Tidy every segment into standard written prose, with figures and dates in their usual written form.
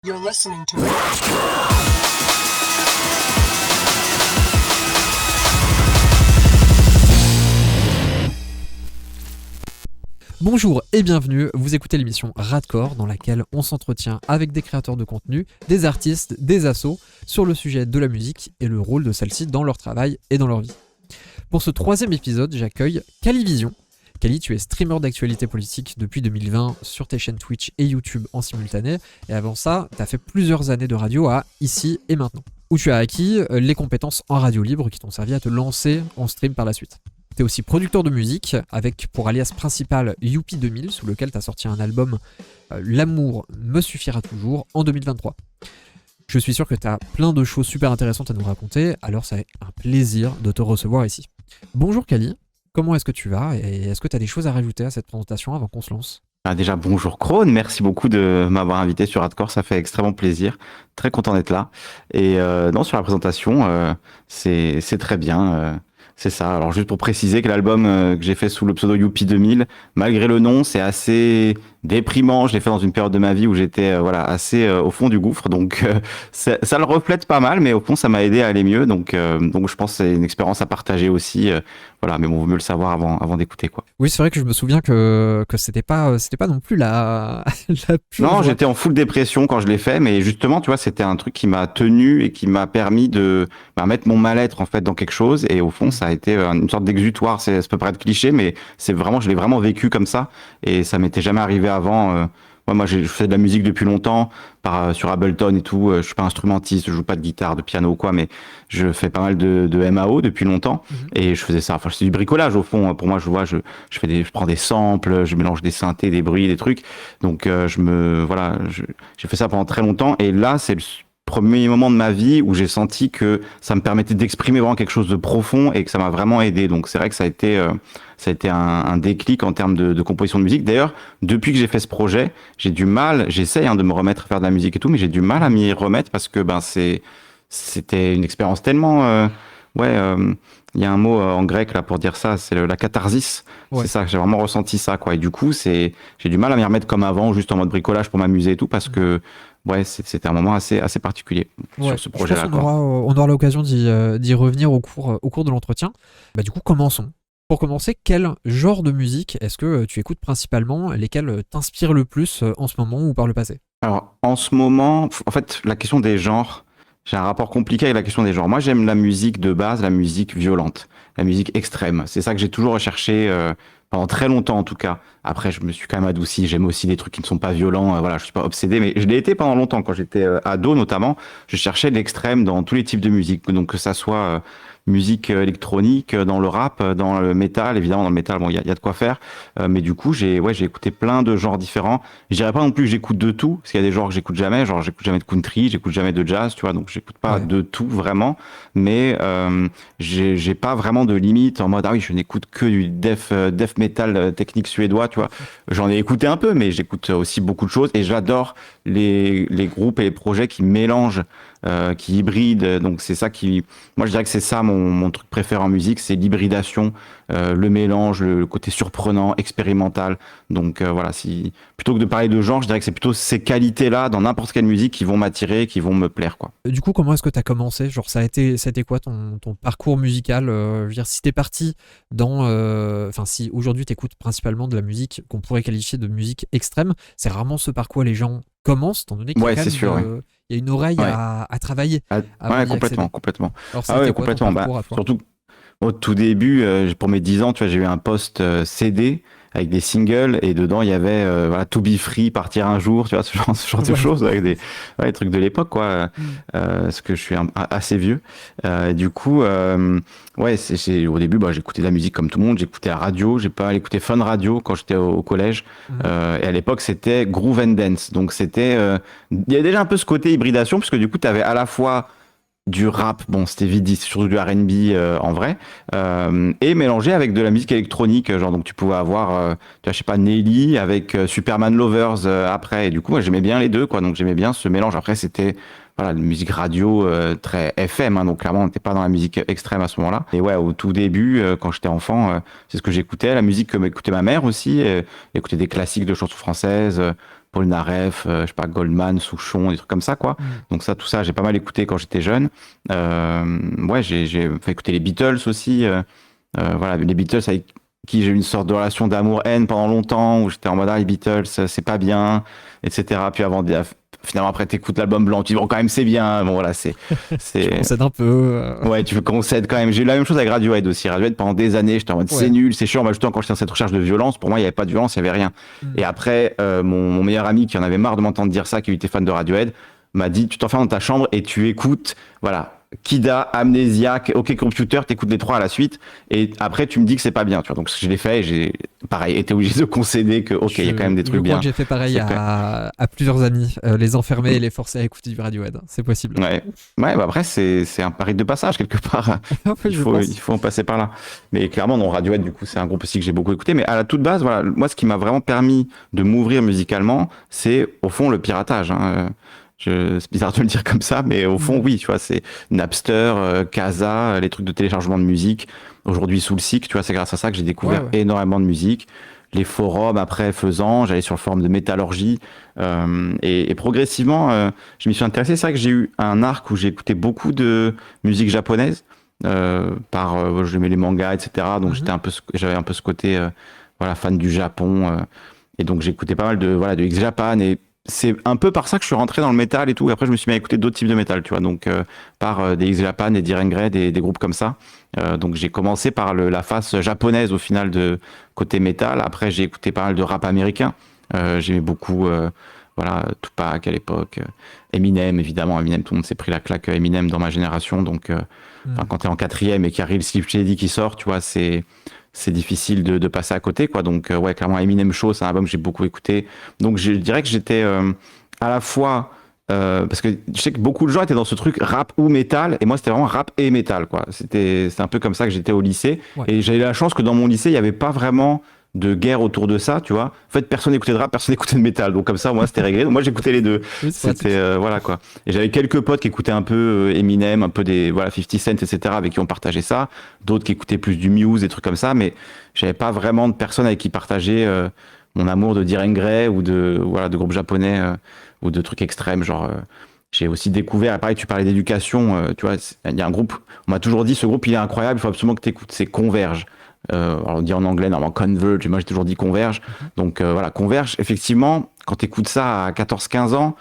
You're listening to Bonjour et bienvenue, vous écoutez l'émission Radcore dans laquelle on s'entretient avec des créateurs de contenu, des artistes, des assos sur le sujet de la musique et le rôle de celle-ci dans leur travail et dans leur vie. Pour ce troisième épisode, j'accueille Calivision. Cali, tu es streamer d'actualité politique depuis 2020 sur tes chaînes Twitch et YouTube en simultané, et avant ça, tu as fait plusieurs années de radio à Ici et Maintenant, où tu as acquis les compétences en radio libre qui t'ont servi à te lancer en stream par la suite. T'es aussi producteur de musique, avec pour alias principal Youpi 2000, sous lequel t'as sorti un album L'amour me suffira toujours en 2023. Je suis sûr que t'as plein de choses super intéressantes à nous raconter, alors c'est un plaisir de te recevoir ici. Bonjour Cali, comment est-ce que tu vas et est-ce que t'as des choses à rajouter à cette présentation avant qu'on se lance ? Déjà, bonjour Krone, merci beaucoup de m'avoir invité sur Radcore, ça fait extrêmement plaisir, très content d'être là. Et non, sur la présentation, c'est très bien. C'est ça. Alors juste pour préciser que l'album que j'ai fait sous le pseudo Youpi 2000, malgré le nom, c'est assez déprimant. Je l'ai fait dans une période de ma vie où j'étais assez au fond du gouffre. Donc ça le reflète pas mal, mais au fond ça m'a aidé à aller mieux. Donc je pense que c'est une expérience à partager aussi. Voilà, mais bon, vaut mieux le savoir avant d'écouter quoi. Oui, c'est vrai que je me souviens que c'était pas non plus la pure Non, joie. j'étais en full dépression quand je l'ai fait, mais justement, tu vois, c'était un truc qui m'a tenu et qui m'a permis de mettre mon mal-être en fait dans quelque chose. Et au fond, ça a été une sorte d'exutoire. Ça peut paraître cliché, mais c'est vraiment, je l'ai vraiment vécu comme ça. Et ça m'était jamais arrivé avant. Moi, je fais de la musique depuis longtemps, sur Ableton et tout. Je suis pas instrumentiste, je joue pas de guitare, de piano ou quoi, mais je fais pas mal de MAO depuis longtemps. Et je faisais ça. Enfin, c'est du bricolage au fond. Pour moi, je prends des samples, je mélange des synthés, des bruits, des trucs. Donc, j'ai fait ça pendant très longtemps. Et là, c'est le premier moment de ma vie où j'ai senti que ça me permettait d'exprimer vraiment quelque chose de profond et que ça m'a vraiment aidé. Donc, c'est vrai que ça a été un déclic en termes de composition de musique. D'ailleurs, depuis que j'ai fait ce projet, j'essaye de me remettre à faire de la musique et tout, mais j'ai du mal à m'y remettre parce que c'était une expérience tellement il y a un mot en grec là pour dire ça, c'est la catharsis. Ouais. C'est ça, j'ai vraiment ressenti ça quoi. Et du coup, j'ai du mal à m'y remettre comme avant, juste en mode bricolage pour m'amuser et tout, parce que c'était un moment assez particulier sur ce projet-là. On aura l'occasion d'y revenir au cours de l'entretien. Du coup, commençons. Pour commencer, quel genre de musique est-ce que tu écoutes principalement, lesquelles t'inspirent le plus en ce moment ou par le passé ? Alors, en ce moment, en fait, la question des genres, j'ai un rapport compliqué avec la question des genres. Moi, j'aime la musique de base, la musique violente, la musique extrême. C'est ça que j'ai toujours recherché pendant très longtemps, en tout cas. Après, je me suis quand même adouci. J'aime aussi des trucs qui ne sont pas violents. Je suis pas obsédé, mais je l'ai été pendant longtemps. Quand j'étais ado, notamment, je cherchais l'extrême dans tous les types de musique. Donc, que ça soit musique électronique, dans le rap, dans le métal. Évidemment, dans le métal, il y a de quoi faire. Mais du coup, j'ai écouté plein de genres différents. Je dirais pas non plus que j'écoute de tout, parce qu'il y a des genres que j'écoute jamais. Genre, j'écoute jamais de country, j'écoute jamais de jazz, tu vois. Donc, j'écoute pas de tout vraiment. Mais j'ai pas vraiment de limite en mode je n'écoute que du death metal technique suédois, tu vois. J'en ai écouté un peu, mais j'écoute aussi beaucoup de choses. Et j'adore les groupes et les projets qui mélangent, qui hybrident. Donc, c'est ça moi, je dirais que c'est ça mon truc préféré en musique, c'est l'hybridation, le mélange, le côté surprenant, expérimental. Donc plutôt que de parler de genre, je dirais que c'est plutôt ces qualités-là dans n'importe quelle musique qui vont m'attirer, qui vont me plaire, quoi. Du coup, comment est-ce que tu as commencé ? Genre, ça a été quoi ton parcours musical ? Je veux dire, si t'es parti si aujourd'hui t'écoutes principalement de la musique qu'on pourrait qualifier de musique extrême, c'est rarement ce par quoi les gens commencent, étant donné qu'il y a il y a une oreille à travailler. Complètement. Alors, c'était quoi ton parcours à toi ? Surtout au tout début, pour mes 10 ans, tu vois, j'ai eu un poste CD avec des singles et dedans il y avait To Be Free, Partir un jour, tu vois, ce genre de choses avec des trucs de l'époque quoi, parce que je suis assez vieux. Du coup au début j'écoutais de la musique comme tout le monde, j'écoutais la radio, j'ai pas mal écouté Fun Radio quand j'étais au collège. Et à l'époque c'était Groove and Dance, donc c'était il y avait déjà un peu ce côté hybridation puisque du coup tu avais à la fois du rap, c'était vite dit, surtout du R&B en vrai, et mélangé avec de la musique électronique, genre donc tu pouvais avoir, Nelly avec Superman Lovers après, et du coup moi j'aimais bien les deux quoi, donc j'aimais bien ce mélange. Après c'était de musique radio très FM, donc clairement on n'était pas dans la musique extrême à ce moment-là. Et au tout début, quand j'étais enfant, c'est ce que j'écoutais, la musique que m'écoutait ma mère aussi, écoutait des classiques de chansons françaises, Polnareff, je sais pas, Goldman, Souchon, des trucs comme ça, quoi. Donc ça, tout ça, j'ai pas mal écouté quand j'étais jeune. Ouais, j'ai fait écouter les Beatles aussi. Voilà, les Beatles avec qui j'ai eu une sorte de relation d'amour-haine pendant longtemps, où j'étais en mode, ah, les Beatles, c'est pas bien, etc. Puis finalement, après, t'écoutes l'album blanc, tu dis, bon, quand même, c'est bien. Bon, voilà, Tu concèdes un peu. Ouais, tu concèdes quand même. J'ai eu la même chose avec Radiohead aussi. Radiohead, pendant des années, j'étais en mode, c'est nul, c'est chiant. Bah, justement, quand j'étais dans cette recherche de violence, pour moi, il n'y avait pas de violence, il n'y avait rien. Et après, mon meilleur ami, qui en avait marre de m'entendre dire ça, qui était fan de Radiohead, m'a dit, tu t'enfermes dans ta chambre et tu écoutes, voilà, Kida, Amnésiaque, OK Computer, t'écoutes les trois à la suite, et après tu me dis que c'est pas bien, tu vois. Donc je l'ai fait et j'ai, pareil, été obligé de concéder que, ok, il y a quand même des trucs bien. Je crois que j'ai fait pareil à plusieurs amis, les enfermer et les forcer à écouter du Radiohead. C'est possible. Ouais, bah après c'est un pari de passage quelque part. il faut en passer par là. Mais clairement, non, Radiohead, du coup, c'est un groupe aussi que j'ai beaucoup écouté. Mais à la toute base, voilà, moi, ce qui m'a vraiment permis de m'ouvrir musicalement, c'est au fond le piratage, hein. C'est bizarre de le dire comme ça, mais au fond, oui, tu vois, c'est Napster, Casa, les trucs de téléchargement de musique. Aujourd'hui, Soulseek, tu vois, c'est grâce à ça que j'ai découvert énormément de musique. Les forums, après, faisant, j'allais sur le forum de Métallurgie. Et progressivement, je m'y suis intéressé. C'est vrai que j'ai eu un arc où j'ai écouté beaucoup de musique japonaise, j'aimais les mangas, etc. Donc j'avais un peu ce côté, voilà, fan du Japon. Et donc j'écoutais pas mal de X-Japan, et c'est un peu par ça que je suis rentré dans le métal et tout. Et après, je me suis mis à écouter d'autres types de métal, tu vois. Donc, par des X-Japan, des Diren Grey, des groupes comme ça. Donc, j'ai commencé par la face japonaise, au final, de côté métal. Après, j'ai écouté pas mal de rap américain. J'aimais beaucoup, voilà, Tupac à l'époque. Eminem, évidemment. Eminem, tout le monde s'est pris la claque Eminem dans ma génération. Donc, quand t'es en quatrième et qu'il y a Real Slim Shady qui sort, tu vois, c'est difficile de passer à côté, quoi. Donc, ouais, clairement, Eminem Show, c'est un album que j'ai beaucoup écouté. Donc, je dirais que j'étais à la fois, parce que je sais que beaucoup de gens étaient dans ce truc rap ou métal, et moi, c'était vraiment rap et métal, quoi. C'était un peu comme ça que j'étais au lycée. Ouais. Et j'avais la chance que dans mon lycée, il n'y avait pas vraiment de guerre autour de ça, tu vois. En fait, personne n'écoutait de rap, personne n'écoutait de métal. Donc, comme ça, moi, c'était réglé. Donc, moi, j'écoutais les deux. Oui, c'était, voilà, quoi. Et j'avais quelques potes qui écoutaient un peu Eminem, un peu des, 50 Cent, etc., avec qui on partageait ça. D'autres qui écoutaient plus du Muse, des trucs comme ça. Mais j'avais pas vraiment de personnes avec qui partager mon amour de Diren Grey ou de groupes japonais ou de trucs extrêmes, genre. J'ai aussi découvert, pareil, tu parlais d'éducation, tu vois, il y a un groupe, on m'a toujours dit, ce groupe, il est incroyable, il faut absolument que tu écoutes, c'est Converge. Alors on dit en anglais, normalement Converge, moi j'ai toujours dit Converge. Donc voilà, Converge, effectivement, quand tu écoutes ça à 14-15 ans,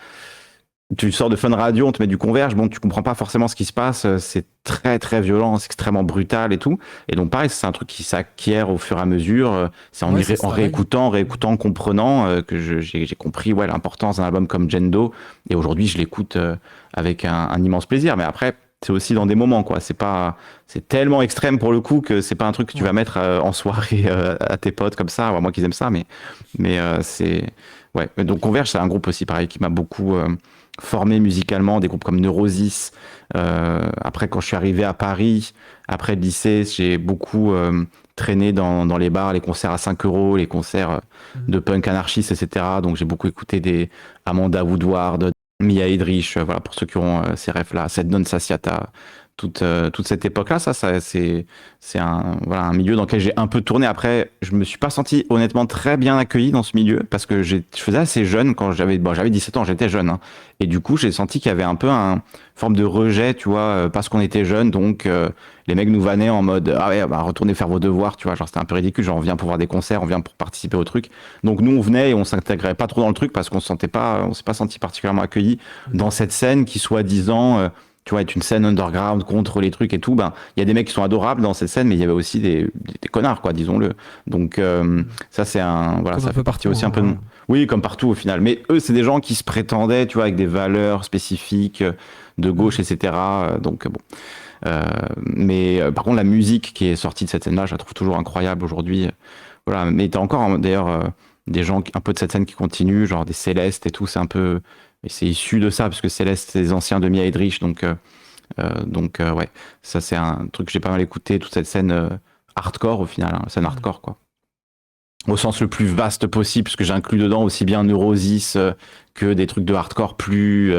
tu sors de Fun Radio, on te met du Converge, bon, tu comprends pas forcément ce qui se passe, c'est très très violent, c'est extrêmement brutal et tout. Et donc pareil, c'est un truc qui s'acquiert au fur et à mesure, c'est en réécoutant, comprenant que j'ai compris l'importance d'un album comme Jendo, et aujourd'hui je l'écoute avec un immense plaisir. Mais après, c'est aussi dans des moments, quoi. C'est tellement extrême pour le coup que c'est pas un truc que tu vas mettre en soirée à tes potes comme ça, moi qu'ils aiment ça, mais c'est, ouais. Donc Converge, c'est un groupe aussi pareil qui m'a beaucoup formé musicalement, des groupes comme Neurosis. Après, quand je suis arrivé à Paris, après le lycée, j'ai beaucoup traîné dans les bars, les concerts à 5 euros, les concerts de punk anarchiste, etc. Donc j'ai beaucoup écouté des Amanda Woodward, Mia Eldridge, voilà, pour ceux qui ont ces refs-là, cette Non Sassiata, toute cette époque-là, c'est un milieu dans lequel j'ai un peu tourné. Après, je me suis pas senti honnêtement très bien accueilli dans ce milieu, parce que je faisais assez jeune quand j'avais 17 ans, j'étais jeune, hein. Et du coup, j'ai senti qu'il y avait un peu une forme de rejet, tu vois, parce qu'on était jeune, donc les mecs nous vannaient en mode ah ouais, bah retournez faire vos devoirs, tu vois, genre c'était un peu ridicule, genre on vient pour voir des concerts, on vient pour participer au truc. Donc nous on venait et on s'intégrait pas trop dans le truc parce qu'on s'est pas senti particulièrement accueillis dans cette scène qui soi-disant tu vois, est une scène underground contre les trucs et tout. Ben il y a des mecs qui sont adorables dans cette scène, mais il y avait aussi des connards, quoi, disons-le. Donc ça c'est ça fait partie aussi un peu de oui, comme partout au final. Mais eux c'est des gens qui se prétendaient, tu vois, avec des valeurs spécifiques de gauche, etc. Donc bon. Mais par contre la musique qui est sortie de cette scène-là, je la trouve toujours incroyable aujourd'hui. Voilà, mais t'as encore d'ailleurs des gens un peu de cette scène qui continuent, genre des Célestes et tout, c'est issu de ça, parce que Céleste c'est les anciens de Mia Eldridge, donc ouais, ça c'est un truc que j'ai pas mal écouté, toute cette scène hardcore au final, hein, scène hardcore, quoi. Au sens le plus vaste possible, parce que j'inclus dedans aussi bien Neurosis que des trucs de hardcore plus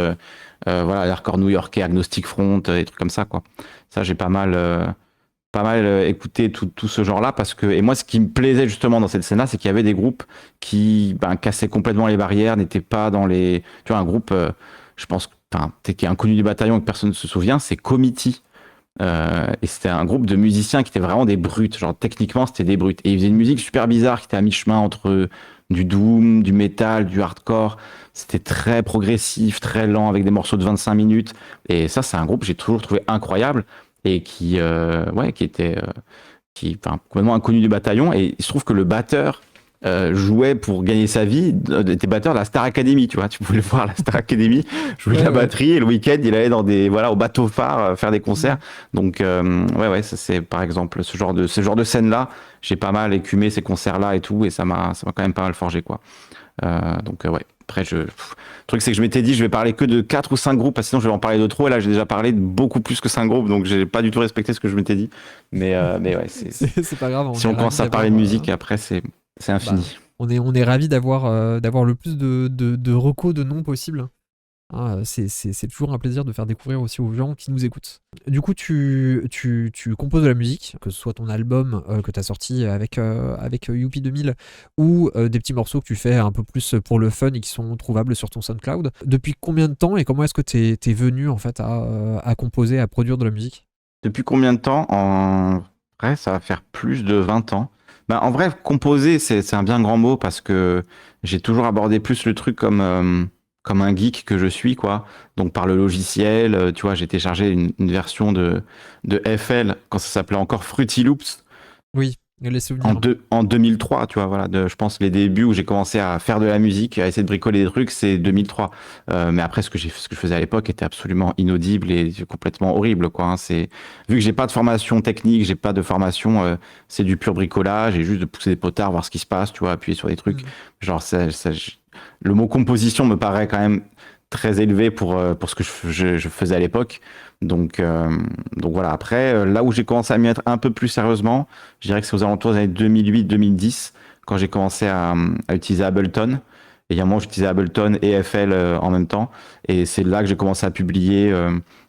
hardcore new-yorkais, Agnostic Front, des trucs comme ça, quoi. Ça j'ai pas mal pas mal écouté tout ce genre-là parce que, et moi, ce qui me plaisait justement dans cette scène-là, c'est qu'il y avait des groupes qui cassaient complètement les barrières, n'étaient pas dans les. Tu vois, un groupe, je pense, qui est inconnu du bataillon et que personne ne se souvient, c'est Committee. Et c'était un groupe de musiciens qui étaient vraiment des brutes. Genre, techniquement, c'était des brutes. Et ils faisaient une musique super bizarre qui était à mi-chemin entre du doom, du metal, du hardcore. C'était très progressif, très lent, avec des morceaux de 25 minutes. Et ça, c'est un groupe que j'ai toujours trouvé incroyable et qui était complètement inconnu du bataillon. Et il se trouve que le batteur jouait pour gagner sa vie, était batteur de la Star Academy, tu vois. Tu pouvais le voir à la Star Academy, jouer de la batterie et le week-end, il allait dans au bateau phare faire des concerts. Donc, ça c'est par exemple ce genre de scène-là. J'ai pas mal écumé ces concerts-là et tout, et ça m'a quand même pas mal forgé, quoi. Ouais. Après, le truc, c'est que je m'étais dit, je vais parler que de 4 ou 5 groupes, parce que sinon je vais en parler de trop. Et là, j'ai déjà parlé de beaucoup plus que 5 groupes, donc j'ai pas du tout respecté ce que je m'étais dit. Mais ouais, c'est pas grave. Si on commence à parler de musique, après, c'est infini. On est ravis d'avoir le plus de recos de noms possible. Hein, c'est toujours un plaisir de faire découvrir aussi aux gens qui nous écoutent. Du coup, tu composes de la musique, que ce soit ton album que tu as sorti avec Youpi 2000 ou des petits morceaux que tu fais un peu plus pour le fun et qui sont trouvables sur ton SoundCloud. Depuis combien de temps et comment est-ce que t'es venu en fait à composer, à produire de la musique? Depuis combien de temps? En vrai, ça va faire plus de 20 ans. En vrai, composer, c'est un bien grand mot parce que j'ai toujours abordé plus le truc comme un geek que je suis, quoi. Donc par le logiciel, tu vois, j'ai téléchargé une version de FL quand ça s'appelait encore Fruity Loops. Oui, les souvenirs. En 2003, tu vois, voilà. Je pense les débuts où j'ai commencé à faire de la musique, à essayer de bricoler des trucs, c'est 2003. Mais après, ce que je faisais à l'époque était absolument inaudible et complètement horrible, quoi. Hein. Vu que j'ai pas de formation technique, j'ai pas de formation, c'est du pur bricolage et juste de pousser des potards, voir ce qui se passe, tu vois, appuyer sur des trucs. Genre, le mot composition me paraît quand même très élevé pour ce que je faisais à l'époque. Donc voilà. Après, là où j'ai commencé à m'y mettre un peu plus sérieusement, je dirais que c'est aux alentours des années 2008-2010, quand j'ai commencé à utiliser Ableton. Et il y a un moment, j'utilisais Ableton et FL en même temps. Et c'est là que j'ai commencé à publier.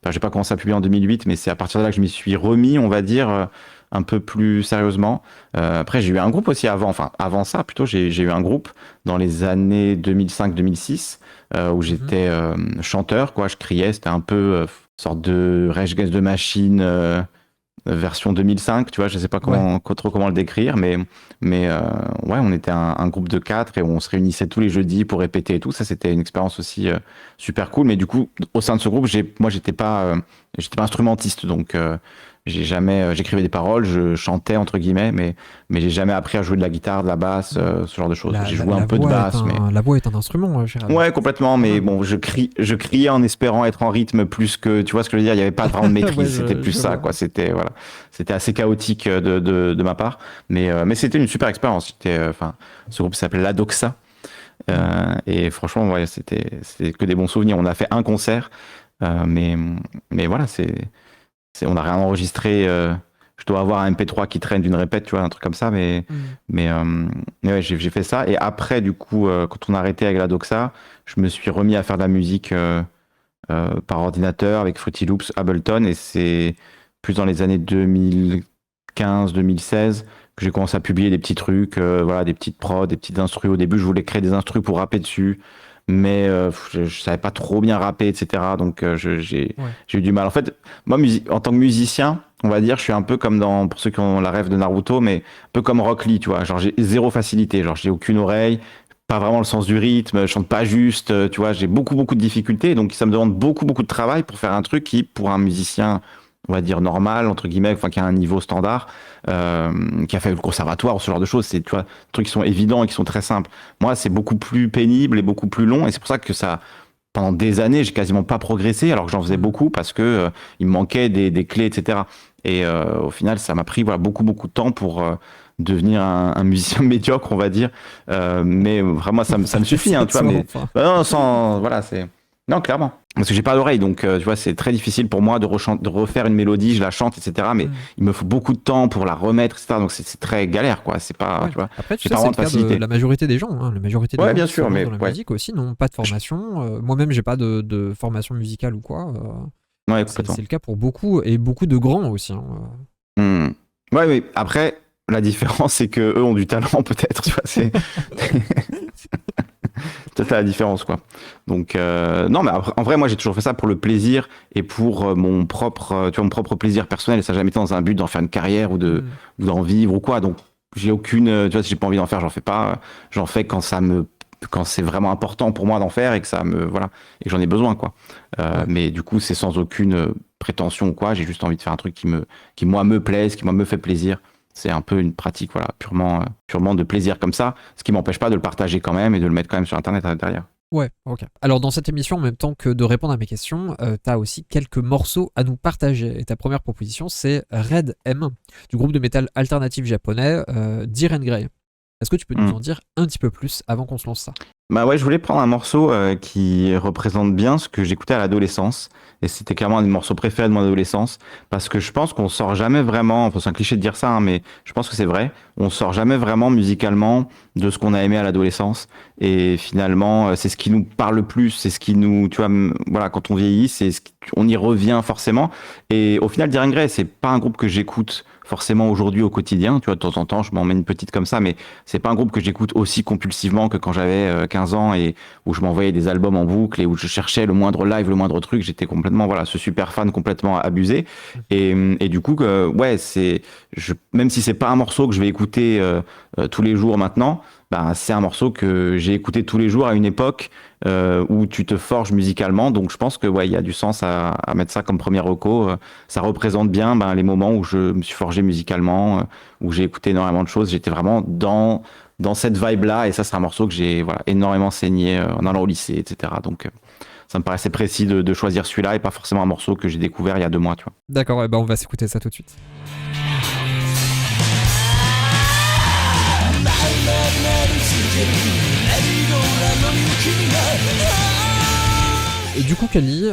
J'ai pas commencé à publier en 2008, mais c'est à partir de là que je m'y suis remis, on va dire, un peu plus sérieusement. Après, j'ai eu un groupe aussi avant ça, plutôt, j'ai eu un groupe dans les années 2005-2006, où j'étais chanteur, quoi. Je criais, c'était un peu sorte de Rage Against the Machine version 2005, tu vois, je sais pas trop comment le décrire, mais ouais, on était un groupe de 4 et on se réunissait tous les jeudis pour répéter et tout. Ça, c'était une expérience aussi super cool. Mais du coup, au sein de ce groupe, moi, j'étais pas instrumentiste, donc j'écrivais des paroles, je chantais entre guillemets, mais j'ai jamais appris à jouer de la guitare, de la basse, ce genre de choses. J'ai joué un peu de basse, mais la voix est un instrument, Gérald. ouais, complètement. Mais bon, je criais en espérant être en rythme plus que, tu vois ce que je veux dire. Il y avait pas vraiment de maîtrise, c'était plus ça, quoi. C'était assez chaotique de ma part, mais c'était une super expérience. Ce groupe s'appelait La Doxa. Et franchement, ouais, c'était que des bons souvenirs. On a fait un concert, mais voilà, on n'a rien enregistré. Je dois avoir un MP3 qui traîne d'une répète, tu vois, un truc comme ça. Mais ouais, j'ai fait ça. Et après, du coup, quand on a arrêté avec la Doxa, je me suis remis à faire de la musique par ordinateur avec Fruity Loops, Ableton. Et c'est plus dans les années 2015-2016 que j'ai commencé à publier des petits trucs, voilà, des petites prods, des petites instrus. Au début, je voulais créer des instrus pour rapper dessus. Mais je savais pas trop bien rapper, etc. Donc j'ai eu du mal. En fait, moi, en tant que musicien, on va dire, je suis un peu comme pour ceux qui ont la rêve de Naruto, mais un peu comme Rock Lee, tu vois. Genre, j'ai zéro facilité. Genre, j'ai aucune oreille, pas vraiment le sens du rythme, je chante pas juste, tu vois. J'ai beaucoup de difficultés. Donc, ça me demande beaucoup de travail pour faire un truc qui, pour un musicien, on va dire normal, entre guillemets, enfin, qui a un niveau standard, qui a fait le conservatoire, ce genre de choses, c'est, tu vois, des trucs qui sont évidents et qui sont très simples. Moi, c'est beaucoup plus pénible et beaucoup plus long, et c'est pour ça que pendant des années, j'ai quasiment pas progressé, alors que j'en faisais beaucoup parce que il me manquait des clés, etc. Et au final, ça m'a pris, voilà, beaucoup de temps pour devenir un musicien médiocre, on va dire. Mais vraiment, ça me suffit, hein, tu vois. Mais non, voilà, non, clairement. Parce que j'ai pas d'oreille, donc tu vois, c'est très difficile pour moi de refaire une mélodie, je la chante, etc. Mais il me faut beaucoup de temps pour la remettre, etc. Donc c'est très galère, quoi. C'est pas, tu vois. Après, tu sais, c'est le cas de la majorité des gens. Hein. La majorité des gens bien sûr, mais dans la musique aussi n'ont pas de formation. Moi-même, j'ai pas de formation musicale ou quoi. Ouais, complètement. C'est le cas pour beaucoup et beaucoup de grands aussi. Hein. Hmm. Ouais, mais après, la différence, c'est que eux ont du talent, peut-être. Tu vois, c'est peut-être la différence, quoi. Donc, non, mais après, en vrai, moi, j'ai toujours fait ça pour le plaisir et pour mon propre, tu vois, mon propre plaisir personnel. Et ça n'a jamais été dans un but d'en faire une carrière Hmm. ou d'en vivre ou quoi. Donc, j'ai aucune, tu vois, si j'ai pas envie d'en faire, j'en fais pas. J'en fais quand c'est vraiment important pour moi d'en faire et que ça me, voilà, et que j'en ai besoin, quoi. Ouais. Mais du coup, c'est sans aucune prétention ou quoi. J'ai juste envie de faire un truc qui moi me plaise, qui moi me fait plaisir. C'est un peu une pratique, voilà, purement de plaisir comme ça, ce qui m'empêche pas de le partager quand même et de le mettre quand même sur Internet derrière. Ouais, ok. Alors dans cette émission, en même temps que de répondre à mes questions, t'as aussi quelques morceaux à nous partager. Et ta première proposition, c'est Red M, du groupe de métal alternatif japonais Diren Grey. Est-ce que tu peux nous Hmm. en dire un petit peu plus avant qu'on se lance ça? Bah ouais, je voulais prendre un morceau qui représente bien ce que j'écoutais à l'adolescence. Et c'était clairement un des morceaux préférés de mon adolescence. Parce que je pense qu'on sort jamais vraiment, enfin c'est un cliché de dire ça, hein, mais je pense que c'est vrai, on sort jamais vraiment musicalement de ce qu'on a aimé à l'adolescence. Et finalement, c'est ce qui nous parle le plus, c'est ce qui nous, tu vois, voilà, quand on vieillit, on y revient forcément. Et au final, Diren Grey, c'est pas un groupe que j'écoute forcément aujourd'hui au quotidien. Tu vois, de temps en temps, je m'en mets une petite comme ça, mais c'est pas un groupe que j'écoute aussi compulsivement que quand j'avais 15 ans et où je m'envoyais des albums en boucle et où je cherchais le moindre live, le moindre truc. J'étais complètement, voilà, ce super fan complètement abusé. Et du coup, ouais, même si c'est pas un morceau que je vais écouter tous les jours maintenant, bah, c'est un morceau que j'ai écouté tous les jours à une époque où tu te forges musicalement. Donc je pense que ouais, il y a du sens à mettre ça comme premier reco. Ça représente bien ben, les moments où je me suis forgé musicalement, où j'ai écouté énormément de choses. J'étais vraiment dans cette vibe-là. Et ça, c'est un morceau que j'ai voilà, énormément saigné en allant au lycée, etc. Donc ça me paraissait précis de choisir celui-là et pas forcément un morceau que j'ai découvert il y a 2 mois, tu vois. D'accord, ouais, bah on va s'écouter ça tout de suite. Et du coup, Kali,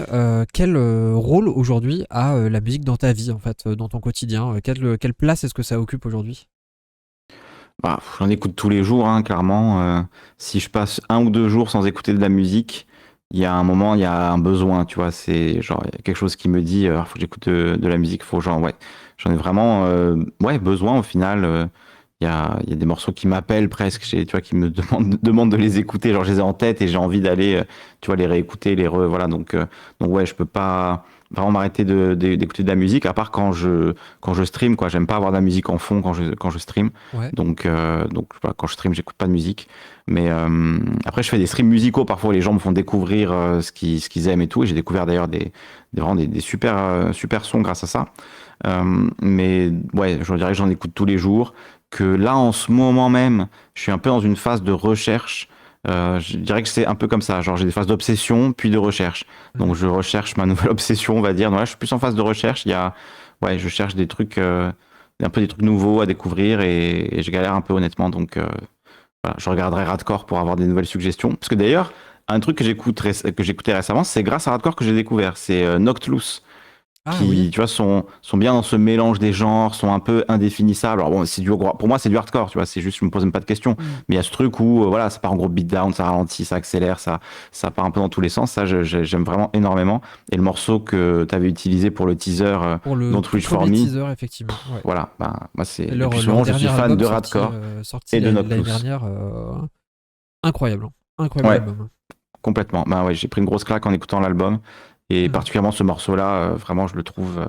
quel rôle aujourd'hui a la musique dans ta vie, en fait, dans ton quotidien? Quelle place est-ce que ça occupe aujourd'hui? Bah, j'en écoute tous les jours, hein, clairement. Si je passe 1 ou 2 jours sans écouter de la musique, il y a un moment, il y a un besoin, tu vois. C'est genre, il y a quelque chose qui me dit, faut que j'écoute de la musique, faut genre, ouais. J'en ai vraiment, ouais, besoin au final. Il y a des morceaux qui m'appellent presque, tu vois, qui me demandent de les écouter. Genre, je les ai en tête et j'ai envie d'aller, tu vois, les réécouter, voilà. Donc ouais, je peux pas vraiment m'arrêter d'écouter de la musique, à part quand je stream, quoi. J'aime pas avoir de la musique en fond quand je stream. Ouais. Donc voilà, quand je stream, j'écoute pas de musique. Mais après, je fais des streams musicaux. Parfois, les gens me font découvrir ce qu'ils aiment et tout. Et j'ai découvert d'ailleurs vraiment des super, super sons grâce à ça. Mais ouais, je dirais que j'en écoute tous les jours. Que là, en ce moment même, je suis un peu dans une phase de recherche. Je dirais que c'est un peu comme ça. Genre, j'ai des phases d'obsession, puis de recherche. Donc, Mhm. je recherche ma nouvelle obsession, on va dire. Donc là, je suis plus en phase de recherche. Ouais, je cherche des trucs, un peu des trucs nouveaux à découvrir et je galère un peu honnêtement. Donc, voilà, je regarderai Radcore pour avoir des nouvelles suggestions. Parce que d'ailleurs, un truc que j'écoutais récemment, c'est grâce à Radcore que j'ai découvert. C'est Noctlus Ah oui. qui, tu vois, sont bien dans ce mélange des genres, sont un peu indéfinissables. Alors bon, pour moi, c'est du hardcore, tu vois, c'est juste, je me pose même pas de questions. Mhm. Mais il y a ce truc où, voilà, ça part en gros beatdown, ça ralentit, ça accélère, ça part un peu dans tous les sens. Ça, j'aime vraiment énormément. Et le morceau que tu avais utilisé pour le teaser, Pour le Don't tout Reach For premier Me, teaser, effectivement. Ouais. voilà, bah, moi, Et depuis ce leur moment, je suis dernier fan album de sorti, hardcore sorti et de l'année Noctlus. dernière, incroyable, hein. Incroyable Ouais, album. complètement. Bah ouais, j'ai pris une grosse claque en écoutant l'album. Et Mhm. particulièrement ce morceau-là, vraiment, je le trouve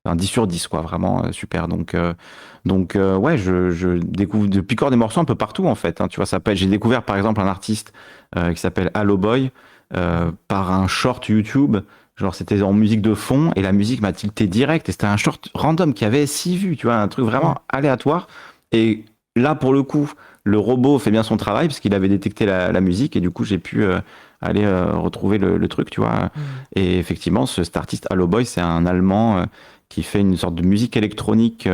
un 10 sur 10, quoi, vraiment super. Donc ouais, je découvre, je picore des morceaux un peu partout, en fait. Hein, tu vois, j'ai découvert, par exemple, un artiste qui s'appelle Allo Boy Mhm. par un short YouTube. Genre, c'était en musique de fond et la musique m'a tilté direct. Et c'était un short random qui avait 6 vues, tu vois, un truc vraiment Ouais. aléatoire. Et là, pour le coup, le robot fait bien son travail parce qu'il avait détecté la musique et du coup, j'ai pu aller retrouver le truc, tu vois. Mhm. Et effectivement, cet artiste Allo Boy, c'est un Allemand qui fait une sorte de musique électronique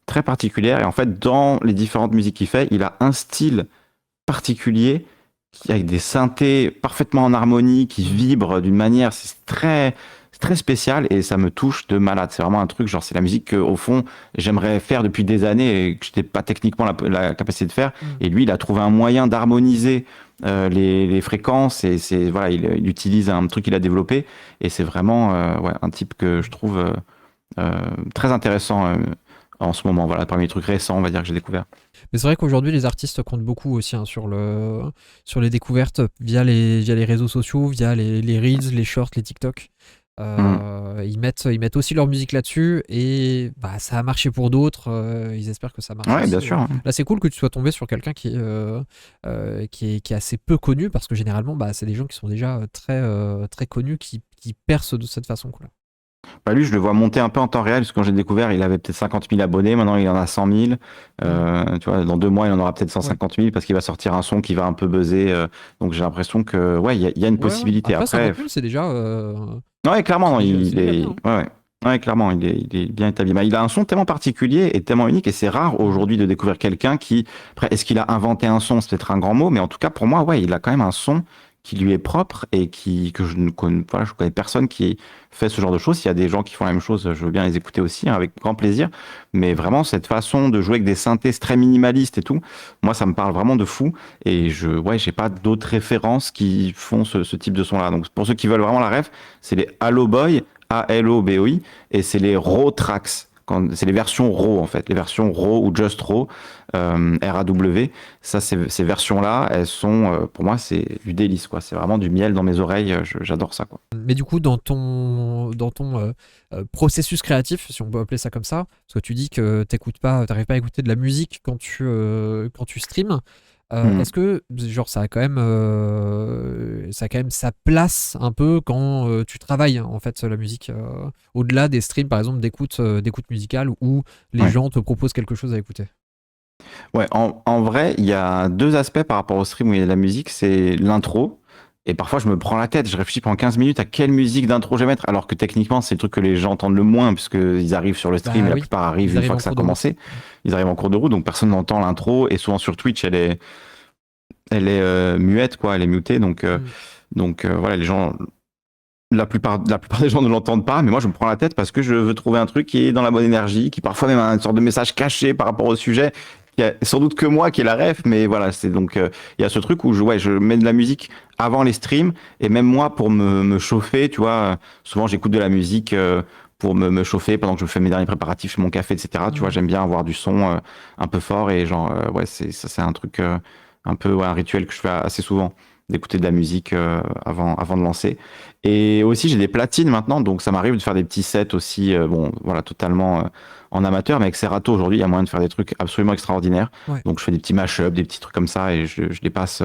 très particulière. Et en fait, dans les différentes musiques qu'il fait, il a un style particulier avec des synthés parfaitement en harmonie, qui Mhm. vibrent d'une manière, c'est très spécial et ça me touche de malade. C'est vraiment un truc, genre c'est la musique que, au fond, j'aimerais faire depuis des années et que je n'ai pas techniquement la capacité de faire. Mhm. Et lui, il a trouvé un moyen d'harmoniser les fréquences et voilà, il utilise un truc qu'il a développé et c'est vraiment ouais, un type que je trouve très intéressant en ce moment. Voilà, parmi les trucs récents, on va dire, que j'ai découvert. Mais c'est vrai qu'aujourd'hui, les artistes comptent beaucoup aussi hein, sur les découvertes via les réseaux sociaux, via les Reels, les Shorts, les TikTok. Mm. Ils mettent aussi leur musique là-dessus et bah, ça a marché pour d'autres. Ils espèrent que ça marche Ouais, aussi. bien sûr. Là, c'est cool que tu sois tombé sur quelqu'un qui est assez peu connu parce que généralement, bah, c'est des gens qui sont déjà très connus qui percent de cette façon. Quoi. Bah lui, je le vois monter un peu en temps réel, parce que quand j'ai découvert, il avait peut-être 50 000 abonnés, maintenant il en a 100 000. Tu vois, dans 2 mois, il en aura peut-être 150 000 parce qu'il va sortir un son qui va un peu buzzer. Donc j'ai l'impression que, ouais, il y a une Ouais, ouais. possibilité. Après, Après, 50 000, c'est déjà. ouais, clairement, C'est déjà bien. Hein. ouais, ouais, clairement, il est bien établi. Mais il a un son tellement particulier et tellement unique, et c'est rare aujourd'hui de découvrir quelqu'un qui, après, est-ce qu'il a inventé un son? C'est peut-être un grand mot, mais en tout cas, pour moi, ouais, il a quand même un son qui lui est propre et que je ne connais, voilà, je connais personne qui fait ce genre de choses. S'il y a des gens qui font la même chose, je veux bien les écouter aussi, hein, avec grand plaisir. Mais vraiment, cette façon de jouer avec des synthés très minimalistes et tout, moi, ça me parle vraiment de fou. Et ouais, j'ai pas d'autres références qui font ce type de son-là. Donc, pour ceux qui veulent vraiment la ref, c'est les Halo Boy, ALOBOI, et c'est les RAW tracks. C'est les versions RAW en fait, les versions RAW ou Just RAW, RAW. Ça, ces versions-là, elles sont, pour moi, c'est du délice quoi. C'est vraiment du miel dans mes oreilles. J'adore ça quoi. Mais du coup, dans ton processus créatif, si on peut appeler ça comme ça, parce que tu dis que t'arrives pas à écouter de la musique quand tu streams, Hmm. est-ce que genre ça a quand même sa place un peu quand tu travailles hein, en fait la musique au-delà des streams par exemple d'écoute musicale où les Ouais. gens te proposent quelque chose à écouter. Ouais, en vrai, il y a deux aspects par rapport au stream où il y a de la musique. C'est l'intro. Et parfois, je me prends la tête. Je réfléchis pendant 15 minutes à quelle musique d'intro je vais mettre. Alors que techniquement, c'est le truc que les gens entendent le moins, puisqu'ils arrivent sur le stream et Bah la oui, plupart arrivent ils une arrivent fois en que ça a cours de route. commencé. Ils arrivent en cours de route, donc personne n'entend l'intro. Et souvent sur Twitch, elle est muette, quoi. Elle est mutée. Mm. Voilà, les gens. La plupart des gens ne l'entendent pas, mais moi je me prends la tête parce que je veux trouver un truc qui est dans la bonne énergie, qui parfois même a une sorte de message caché par rapport au sujet. Il y a sans doute que moi qui ai la ref, mais voilà, c'est donc il y a ce truc où je mets de la musique avant les streams et même moi pour me chauffer, tu vois, souvent j'écoute de la musique pour me chauffer pendant que je fais mes derniers préparatifs, mon café, etc. Tu vois, Mm. j'aime bien avoir du son un peu fort et genre ouais, c'est un truc un peu ouais, un rituel que je fais assez souvent d'écouter de la musique avant de lancer. Et aussi, j'ai des platines maintenant, donc ça m'arrive de faire des petits sets aussi, bon, voilà, totalement en amateur, mais avec Serato aujourd'hui, il y a moyen de faire des trucs absolument extraordinaires. Ouais. Donc je fais des petits mash-ups, des petits trucs comme ça, et je les passe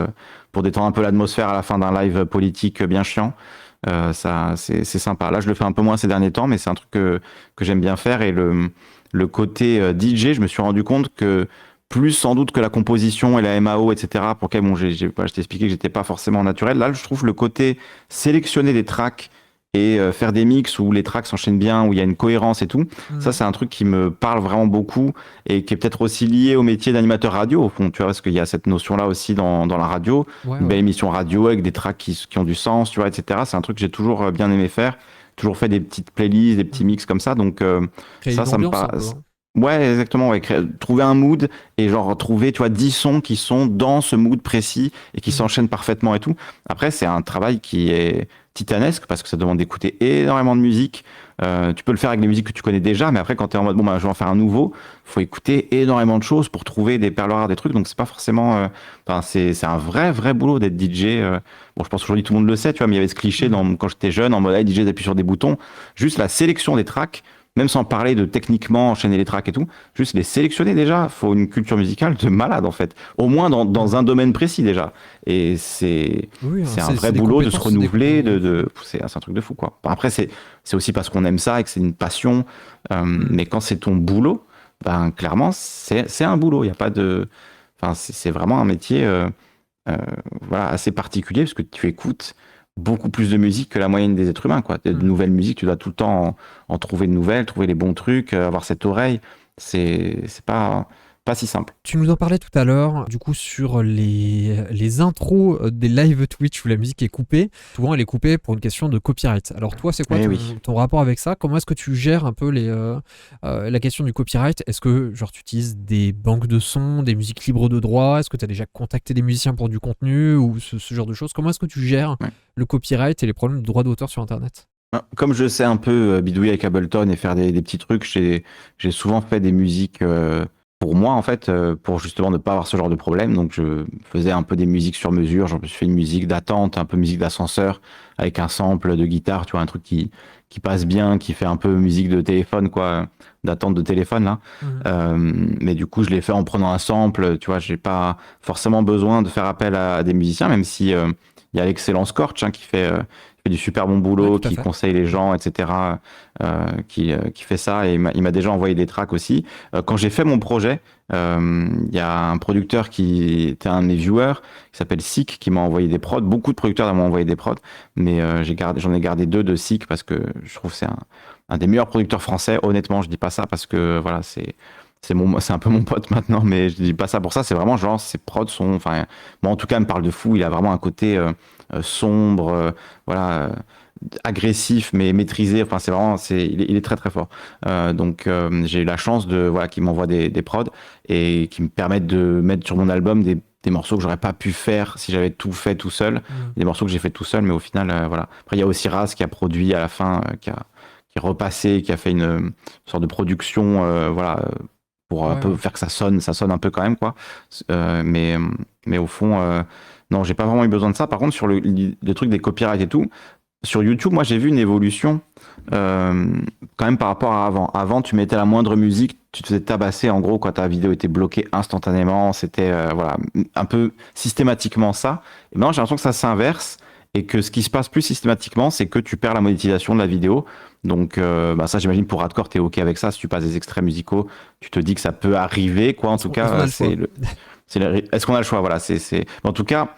pour détendre un peu l'atmosphère à la fin d'un live politique bien chiant. Ça, c'est sympa. Là, je le fais un peu moins ces derniers temps, mais c'est un truc que j'aime bien faire. Et le côté DJ, je me suis rendu compte que plus sans doute que la composition et la MAO, etc., pour lequel bon, je t'ai expliqué que j'étais pas forcément naturel. Là, je trouve le côté sélectionner des tracks et faire des mix où les tracks s'enchaînent bien, où il y a une cohérence et tout, ça, Mm. c'est un truc qui me parle vraiment beaucoup et qui est peut-être aussi lié au métier d'animateur radio, au fond, tu vois, parce qu'il y a cette notion-là aussi dans la radio, Ouais, une belle ouais. émission radio avec des tracks qui ont du sens, tu vois, etc. C'est un truc que j'ai toujours bien aimé faire, toujours fait des petites playlists, des petits Mm. mix comme ça, donc Créer une ça me ambiance un peu. passe. Hein. Ouais, exactement. Ouais. Trouver un mood et genre trouver, tu vois, 10 sons qui sont dans ce mood précis et qui Mm. s'enchaînent parfaitement et tout. Après, c'est un travail qui est titanesque parce que ça demande d'écouter énormément de musique. Tu peux le faire avec des musiques que tu connais déjà, mais après, quand tu es en mode, bon, bah, je vais en faire un nouveau, faut écouter énormément de choses pour trouver des perles rares, des trucs. Donc, c'est pas forcément. Enfin, c'est un vrai boulot d'être DJ. Bon, je pense qu'aujourd'hui, tout le monde le sait, tu vois, mais il y avait ce cliché Mm. quand j'étais jeune, en mode, hey, DJ, t'appuies sur des boutons. Juste la sélection des tracks, même sans parler de techniquement enchaîner les tracks et tout, juste les sélectionner déjà, faut une culture musicale de malade en fait, au moins dans Mm. un domaine précis déjà. Et c'est Oui, hein, c'est un c'est vrai des boulot de se compétences, renouveler, des. c'est un truc de fou quoi. Bon, après c'est aussi parce qu'on aime ça et que c'est une passion, Mm. mais quand c'est ton boulot, ben clairement c'est un boulot, il y a pas de, enfin c'est vraiment un métier euh, voilà, assez particulier parce que tu écoutes beaucoup plus de musique que la moyenne des êtres humains, quoi. De Mm. nouvelles musiques, tu dois tout le temps en trouver de nouvelles, trouver les bons trucs, avoir cette oreille. C'est pas si simple. Tu nous en parlais tout à l'heure, du coup, sur les intros des live Twitch où la musique est coupée. Souvent, elle est coupée pour une question de copyright. Alors, toi, c'est quoi Eh ton, oui. ton rapport avec ça? Comment est-ce que tu gères un peu la question du copyright? Est-ce que, genre, tu utilises des banques de sons, des musiques libres de droit? Est-ce que tu as déjà contacté des musiciens pour du contenu ou ce genre de choses? Comment est-ce que tu gères Ouais. le copyright et les problèmes de droit d'auteur sur Internet? Comme je sais un peu bidouiller avec Ableton et faire des petits trucs, j'ai souvent fait des musiques pour moi, en fait, pour justement ne pas avoir ce genre de problème. Donc, je faisais un peu des musiques sur mesure. J'en me suis fait une musique d'attente, un peu musique d'ascenseur, avec un sample de guitare, tu vois, un truc qui passe bien, qui fait un peu musique de téléphone, quoi, d'attente de téléphone, là. Mhm. Mais du coup, je l'ai fait en prenant un sample, tu vois, j'ai pas forcément besoin de faire appel à des musiciens, même si il y a l'excellent Scorch, hein, qui fait du super bon Ouais, boulot, tout à qui fait. conseille les gens, etc., qui fait ça, et il m'a déjà envoyé des tracks aussi. Quand j'ai fait mon projet, il y a un producteur qui était un de mes viewers, qui s'appelle Sick, qui m'a envoyé des prods. Beaucoup de producteurs m'ont envoyé des prods, mais j'en ai gardé 2 de Sick parce que je trouve que c'est un des meilleurs producteurs français. Honnêtement, je dis pas ça parce que voilà, c'est un peu mon pote maintenant, mais je dis pas ça pour ça. C'est vraiment genre ses prods sont, enfin, moi en tout cas, il me parle de fou. Il a vraiment un côté sombre, voilà, agressif mais maîtrisé. Enfin, il est très très fort. Donc j'ai eu la chance de voilà qu'il m'envoie des prods et qui me permettent de mettre sur mon album des morceaux que j'aurais pas pu faire si j'avais tout fait tout seul. Mhm. Des morceaux que j'ai fait tout seul, mais au final, voilà. Après, il y a aussi Raz qui a produit à la fin, qui est repassé, qui a fait une sorte de production, voilà, pour un Ouais, peu ouais. faire que ça sonne un peu quand même, quoi. Mais au fond, non, j'ai pas vraiment eu besoin de ça. Par contre, sur le truc des copyrights et tout, sur YouTube, moi, j'ai vu une évolution quand même par rapport à avant. Avant, tu mettais la moindre musique, tu te faisais tabasser en gros quand ta vidéo était bloquée instantanément. C'était voilà, un peu systématiquement ça. Et maintenant, j'ai l'impression que ça s'inverse et que ce qui se passe plus systématiquement, c'est que tu perds la monétisation de la vidéo. Donc, bah ça, j'imagine pour Hardcore, t'es OK avec ça. Si tu passes des extraits musicaux, tu te dis que ça peut arriver, quoi. En tout Est-ce qu'on a cas, le choix? est-ce qu'on a le choix? Voilà, en tout cas,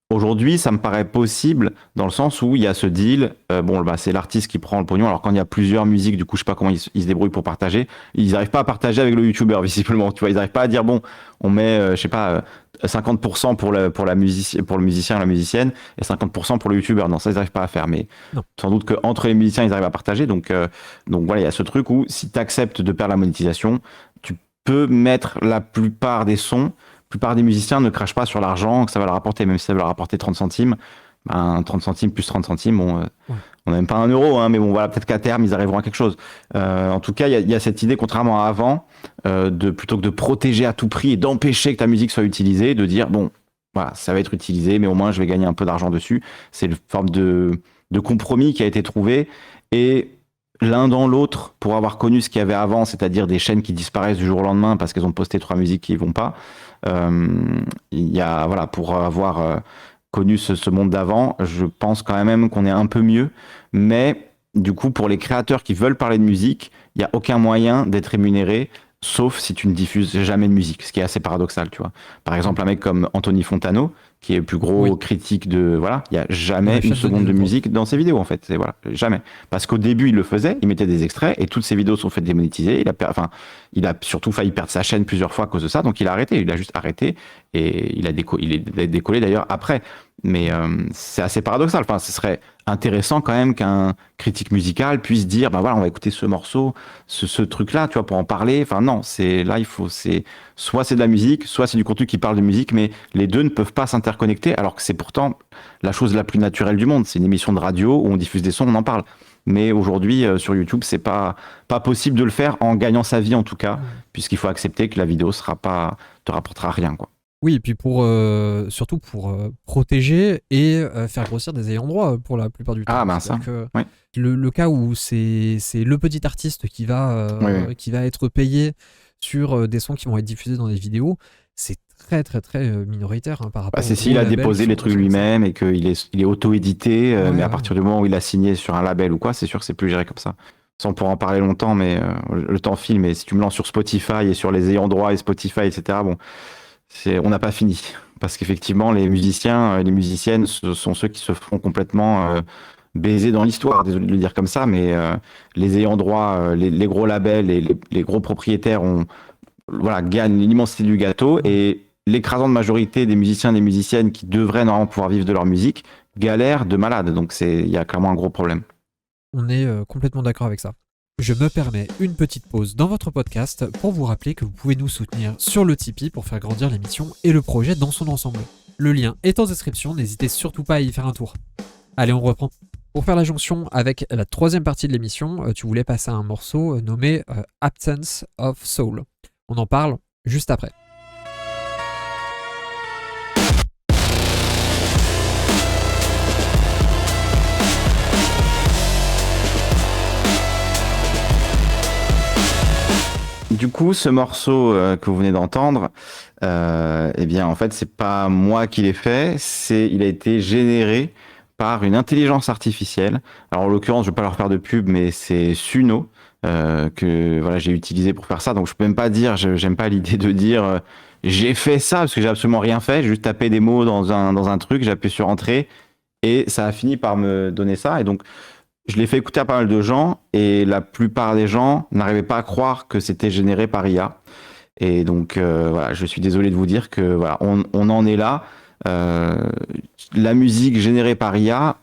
aujourd'hui, ça me paraît possible dans le sens où il y a ce deal. Bon, bah, c'est l'artiste qui prend le pognon. Alors, quand il y a plusieurs musiques, du coup, je sais pas comment ils se débrouillent pour partager. Ils n'arrivent pas à partager avec le YouTuber, visiblement. Tu vois, ils n'arrivent pas à dire, bon, on met, je sais pas, 50% pour le musicien et la musicienne et 50% pour le YouTuber. Non, ça, ils n'arrivent pas à faire. Mais Non. sans doute qu'entre les musiciens, ils arrivent à partager. Donc voilà, il y a ce truc où si tu acceptes de perdre la monétisation, tu peux mettre la plupart des sons. La plupart des musiciens ne crachent pas sur l'argent que ça va leur rapporter, même si ça va leur rapporter 30 centimes. Ben, 30 centimes plus 30 centimes, bon, Ouais. on n'a même pas un euro, hein, mais bon, voilà, peut-être qu'à terme, ils arriveront à quelque chose. En tout cas, il y a cette idée, contrairement à avant, plutôt que de protéger à tout prix et d'empêcher que ta musique soit utilisée, de dire, bon, voilà, ça va être utilisé, mais au moins, je vais gagner un peu d'argent dessus. C'est une forme de compromis qui a été trouvé. Et l'un dans l'autre, pour avoir connu ce qu'il y avait avant, c'est-à-dire des chaînes qui disparaissent du jour au lendemain parce qu'elles ont posté 3 musiques qui ne vont pas, il y a, voilà, pour avoir connu ce monde d'avant, je pense quand même qu'on est un peu mieux. Mais du coup, pour les créateurs qui veulent parler de musique, il n'y a aucun moyen d'être rémunéré, sauf si tu ne diffuses jamais de musique, ce qui est assez paradoxal, tu vois. Par exemple, un mec comme Anthony Fontano, qui est le plus gros Oui, critique de... Voilà, il n'y a on jamais une achète seconde de des droits. musique dans ses vidéos, en fait. C'est, voilà, jamais. Parce qu'au début, il le faisait, il mettait des extraits, et toutes ses vidéos sont faites démonétiser. Enfin, il a surtout failli perdre sa chaîne plusieurs fois à cause de ça, donc il a arrêté, il a juste arrêté, et il est décollé d'ailleurs après. Mais c'est assez paradoxal. Enfin, ce serait intéressant quand même qu'un critique musical puisse dire, bah voilà, on va écouter ce morceau, ce truc-là, tu vois, pour en parler. Enfin non, soit c'est de la musique, soit c'est du contenu qui parle de musique, mais les deux ne peuvent pas s'interconnecter, alors que c'est pourtant la chose la plus naturelle du monde. C'est une émission de radio où on diffuse des sons, on en parle. Mais aujourd'hui, sur YouTube, c'est pas possible de le faire en gagnant sa vie en tout cas, Mhm. puisqu'il faut accepter que la vidéo te rapportera rien, quoi. Oui, et puis surtout pour protéger et faire grossir des ayants droit pour la plupart du temps. Ah ben ça, C'est-à-dire que oui, le cas où c'est le petit artiste oui, oui. qui va être payé sur des sons qui vont être diffusés dans des vidéos, c'est très très très minoritaire hein, par Bah, rapport aux c'est gros s'il a labels déposé qui les vont trucs bosser avec ça. lui-même et qu'il est auto-édité, mais Ouais, à ouais. partir du moment où il a signé sur un label ou quoi, c'est sûr que c'est plus géré comme ça. Ça, on pourra en parler longtemps, mais le temps file. Mais si tu me lances sur Spotify et sur les ayants droit et Spotify, etc., bon, on n'a pas fini. Parce qu'effectivement, les musiciens et les musiciennes, ce sont ceux qui se font complètement baiser dans l'histoire, désolé de le dire comme ça, mais les ayants droit, les gros labels et les gros propriétaires voilà, gagnent l'immensité du gâteau Mhm. et l'écrasante majorité des musiciens et des musiciennes qui devraient normalement pouvoir vivre de leur musique galèrent de malade. Donc il y a clairement un gros problème. On est complètement d'accord avec ça. Je me permets une petite pause dans votre podcast pour vous rappeler que vous pouvez nous soutenir sur le Tipeee pour faire grandir l'émission et le projet dans son ensemble. Le lien est en description, n'hésitez surtout pas à y faire un tour. Allez, on reprend. Pour faire la jonction avec la troisième partie de l'émission, tu voulais passer à un morceau nommé Absence of Soul. On en parle juste après. Du coup, ce morceau que vous venez d'entendre, eh bien, en fait, c'est pas moi qui l'ai fait, il a été généré par une intelligence artificielle. Alors, en l'occurrence, je vais pas leur faire de pub, mais c'est Suno que voilà, j'ai utilisé pour faire ça. Donc, je peux même pas dire, j'aime pas l'idée de dire j'ai fait ça parce que j'ai absolument rien fait. J'ai juste tapé des mots dans un truc, j'ai appuyé sur entrée et ça a fini par me donner ça. Et donc, je l'ai fait écouter à pas mal de gens et la plupart des gens n'arrivaient pas à croire que c'était généré par IA. Et donc, voilà, je suis désolé de vous dire que voilà, on en est là. La musique générée par IA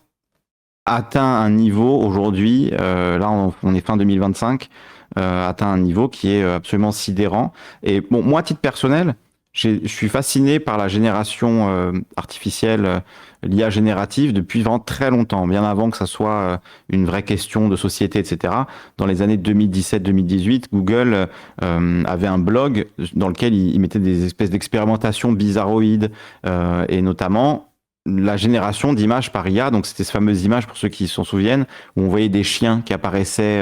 atteint un niveau aujourd'hui, là on est fin 2025, atteint un niveau qui est absolument sidérant. Et bon, moi, à titre personnel, je suis fasciné par la génération artificielle, l'IA générative depuis vraiment très longtemps, bien avant que ça soit une vraie question de société, etc. Dans les années 2017-2018, Google avait un blog dans lequel il mettait des espèces d'expérimentations bizarroïdes, et notamment la génération d'images par IA. Donc c'était ces fameuses images, pour ceux qui s'en souviennent, où on voyait des chiens qui apparaissaient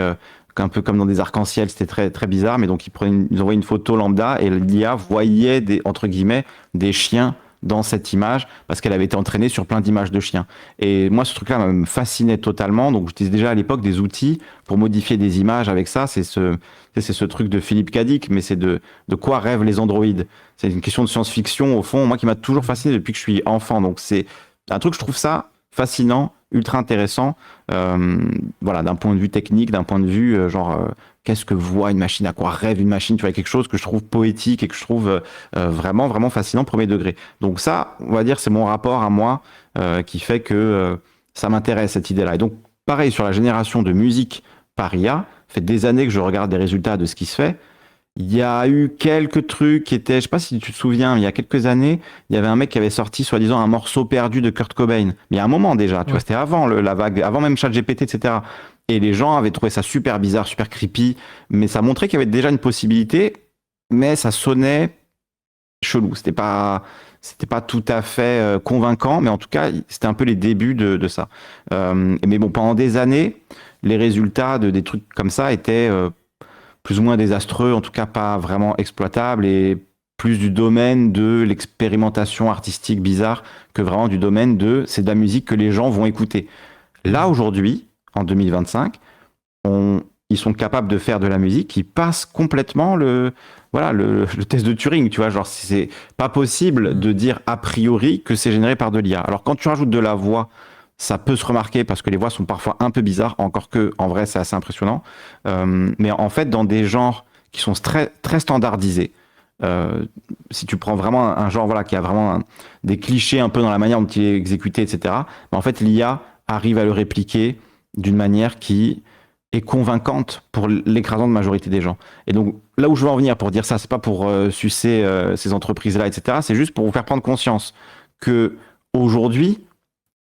un peu comme dans des arcs-en-ciel. C'était très très bizarre, mais donc ils envoyaient une photo lambda et l'IA voyait entre guillemets des chiens dans cette image parce qu'elle avait été entraînée sur plein d'images de chiens. Et moi, ce truc-là me fascinait totalement. Donc j'utilisais déjà à l'époque des outils pour modifier des images avec ça. C'est ce truc de Philippe Cadic, mais c'est de quoi rêvent les androïdes. C'est une question de science-fiction au fond, moi qui m'a toujours fasciné depuis que je suis enfant. Donc c'est un truc, je trouve ça fascinant, ultra intéressant, voilà, d'un point de vue technique, d'un point de vue qu'est-ce que voit une machine, à quoi rêve une machine, tu vois, quelque chose que je trouve poétique et que je trouve vraiment vraiment fascinant, premier degré. Donc ça, on va dire, c'est mon rapport à moi qui fait que ça m'intéresse, cette idée-là. Et donc pareil sur la génération de musique par IA, ça fait des années que je regarde les résultats de ce qui se fait. Il y a eu quelques trucs qui étaient, je sais pas si tu te souviens, il y a quelques années, il y avait un mec qui avait sorti soi-disant un morceau perdu de Kurt Cobain. Mais il y a un moment déjà, tu vois, c'était avant la vague, avant même ChatGPT, etc. Et les gens avaient trouvé ça super bizarre, super creepy, mais ça montrait qu'il y avait déjà une possibilité, mais ça sonnait chelou. C'était pas tout à fait convaincant, mais en tout cas, c'était un peu les débuts de ça. Mais bon, pendant des années, les résultats des trucs comme ça étaient plus ou moins désastreux, en tout cas pas vraiment exploitables, et plus du domaine de l'expérimentation artistique bizarre que vraiment du domaine c'est de la musique que les gens vont écouter. Là, aujourd'hui, en 2025, ils sont capables de faire de la musique qui passe complètement le test de Turing, tu vois, genre c'est pas possible de dire a priori que c'est généré par de l'IA. Alors quand tu rajoutes de la voix, ça peut se remarquer parce que les voix sont parfois un peu bizarres, encore que en vrai c'est assez impressionnant. Mais en fait, dans des genres qui sont très, très standardisés, si tu prends vraiment un genre qui a vraiment des clichés un peu dans la manière dont il est exécuté, etc., en fait l'IA arrive à le répliquer d'une manière qui est convaincante pour l'écrasante majorité des gens. Et donc là où je veux en venir pour dire ça, c'est pas pour sucer ces entreprises-là, etc., c'est juste pour vous faire prendre conscience que aujourd'hui,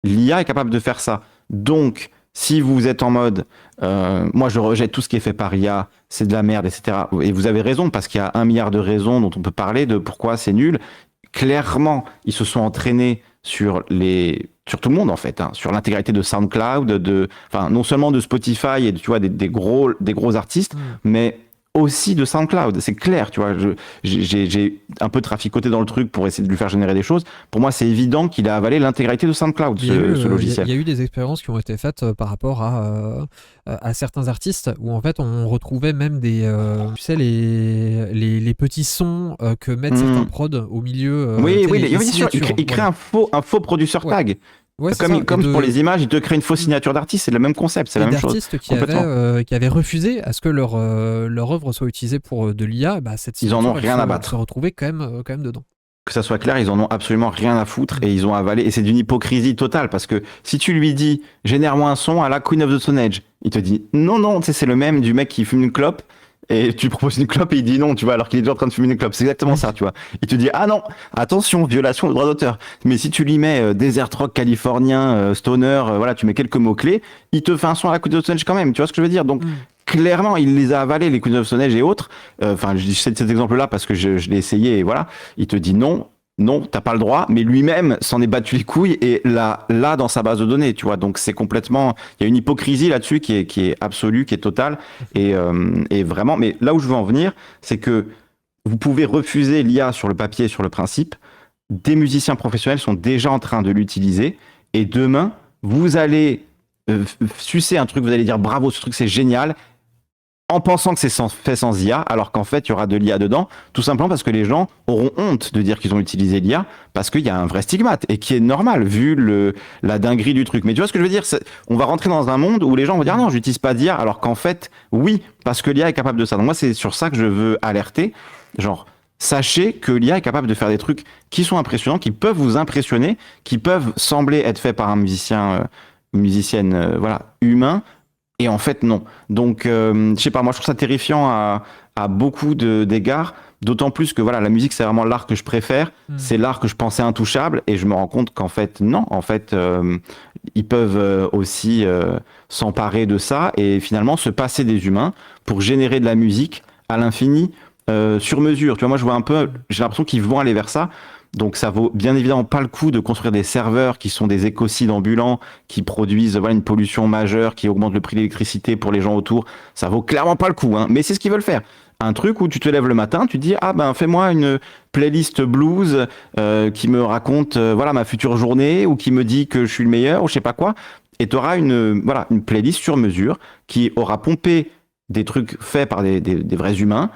l'IA est capable de faire ça. Donc, si vous êtes en mode moi je rejette tout ce qui est fait par IA, c'est de la merde, etc. Et vous avez raison, parce qu'il y a 1 milliard de raisons dont on peut parler de pourquoi c'est nul. Clairement, ils se sont entraînés sur tout le monde, en fait, hein, sur l'intégralité de SoundCloud, non seulement de Spotify et tu vois, des gros artistes, mais aussi de SoundCloud, c'est clair, tu vois. J'ai un peu traficoté dans le truc pour essayer de lui faire générer des choses. Pour moi, c'est évident qu'il a avalé l'intégralité de SoundCloud, ce logiciel. Il y a eu des expériences qui ont été faites par rapport à certains artistes où en fait on retrouvait même des, tu sais, les petits sons que mettent certains prods au milieu. Oui, bien sûr, il crée un faux producer tag. Ouais, comme pour les images, ils te créent une fausse signature d'artiste, c'est le même concept, c'est la même chose. D'artistes qui avaient refusé à ce que leur œuvre soit utilisée pour de l'IA, cette ils en ont rien à battre. Se retrouver quand même dedans. Que ça soit clair, ils en ont absolument rien à foutre et ils ont avalé. Et c'est d'une hypocrisie totale parce que si tu lui dis génère-moi un son à la Queen of the Stone Age, il te dit non, c'est le même du mec qui fume une clope et tu lui proposes une clope et il dit non, tu vois, alors qu'il est déjà en train de fumer une clope. C'est exactement ça, tu vois. Il te dit ah non, attention, violation de droit d'auteur. Mais si tu lui mets desert rock californien, stoner, voilà, tu mets quelques mots clés, il te fait un son à la Queens of Stone Age quand même. Tu vois ce que je veux dire? Donc clairement, il les a avalés, les Queens of Stone Age et autres. Enfin, je dis cet exemple-là parce que je l'ai essayé et voilà. Il te dit non. Non, t'as pas le droit, mais lui-même s'en est battu les couilles et là dans sa base de données, tu vois. Donc c'est complètement, il y a une hypocrisie là-dessus qui est absolue, qui est totale et vraiment. Mais là où je veux en venir, c'est que vous pouvez refuser l'IA sur le papier, sur le principe. Des musiciens professionnels sont déjà en train de l'utiliser et demain vous allez sucer un truc, vous allez dire bravo, ce truc c'est génial, en pensant que c'est fait sans IA, alors qu'en fait, il y aura de l'IA dedans, tout simplement parce que les gens auront honte de dire qu'ils ont utilisé l'IA, parce qu'il y a un vrai stigmate, et qui est normal, vu la dinguerie du truc. Mais tu vois ce que je veux dire? On va rentrer dans un monde où les gens vont dire non, j'utilise pas d'IA, alors qu'en fait, oui, parce que l'IA est capable de ça. Donc moi, c'est sur ça que je veux alerter. Genre, sachez que l'IA est capable de faire des trucs qui sont impressionnants, qui peuvent vous impressionner, qui peuvent sembler être faits par un musicien, une musicienne, voilà, humain, et en fait, non. Donc, je sais pas, moi, je trouve ça terrifiant à beaucoup d'égards. D'autant plus que voilà, la musique, c'est vraiment l'art que je préfère. C'est l'art que je pensais intouchable. Et je me rends compte qu'en fait, non. En fait, ils peuvent aussi s'emparer de ça et finalement se passer des humains pour générer de la musique à l'infini, sur mesure. Tu vois, moi, je vois un peu, j'ai l'impression qu'ils vont aller vers ça. Donc ça vaut bien évidemment pas le coup de construire des serveurs qui sont des écocides ambulants, qui produisent voilà, une pollution majeure, qui augmente le prix de l'électricité pour les gens autour. Ça vaut clairement pas le coup, hein. Mais c'est ce qu'ils veulent faire. Un truc où tu te lèves le matin, tu te dis ah ben fais-moi une playlist blues qui me raconte voilà ma future journée ou qui me dit que je suis le meilleur ou je sais pas quoi. Et tu auras une playlist sur mesure qui aura pompé des trucs faits par des vrais humains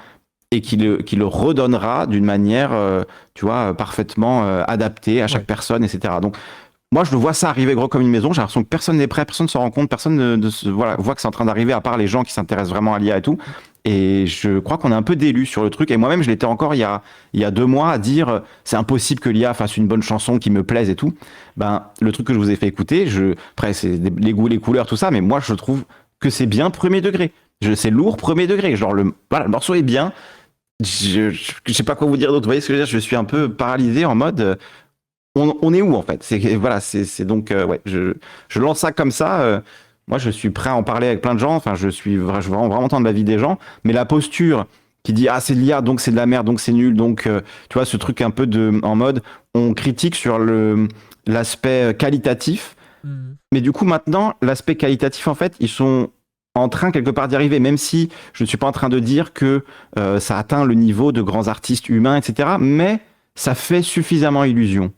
et qui le redonnera d'une manière, tu vois, parfaitement adaptée à chaque personne, etc. Donc, moi, je le vois ça arriver gros comme une maison. J'ai l'impression que personne n'est prêt, personne ne s'en rend compte, personne voilà, voit que c'est en train d'arriver, à part les gens qui s'intéressent vraiment à l'IA et tout. Et je crois qu'on est un peu délus sur le truc. Et moi-même, je l'étais encore il y a 2 mois à dire c'est impossible que l'IA fasse une bonne chanson qui me plaise et tout. Ben, le truc que je vous ai fait écouter, après, c'est les goûts, les couleurs, tout ça, mais moi, je trouve que c'est bien premier degré. C'est lourd premier degré. Genre, le morceau est bien. Je sais pas quoi vous dire d'autre. Vous voyez ce que je veux dire? Je suis un peu paralysé en mode on est où en fait? C'est donc ouais, je lance ça comme ça. Moi, je suis prêt à en parler avec plein de gens. Enfin, je veux vraiment entendre l'avis des gens. Mais la posture qui dit ah c'est de l'IA donc c'est de la merde donc c'est nul donc tu vois ce truc un peu en mode on critique sur l'aspect qualitatif. Mais du coup maintenant l'aspect qualitatif en fait ils sont en train quelque part d'y arriver, même si je ne suis pas en train de dire que ça atteint le niveau de grands artistes humains, etc. Mais ça fait suffisamment illusion.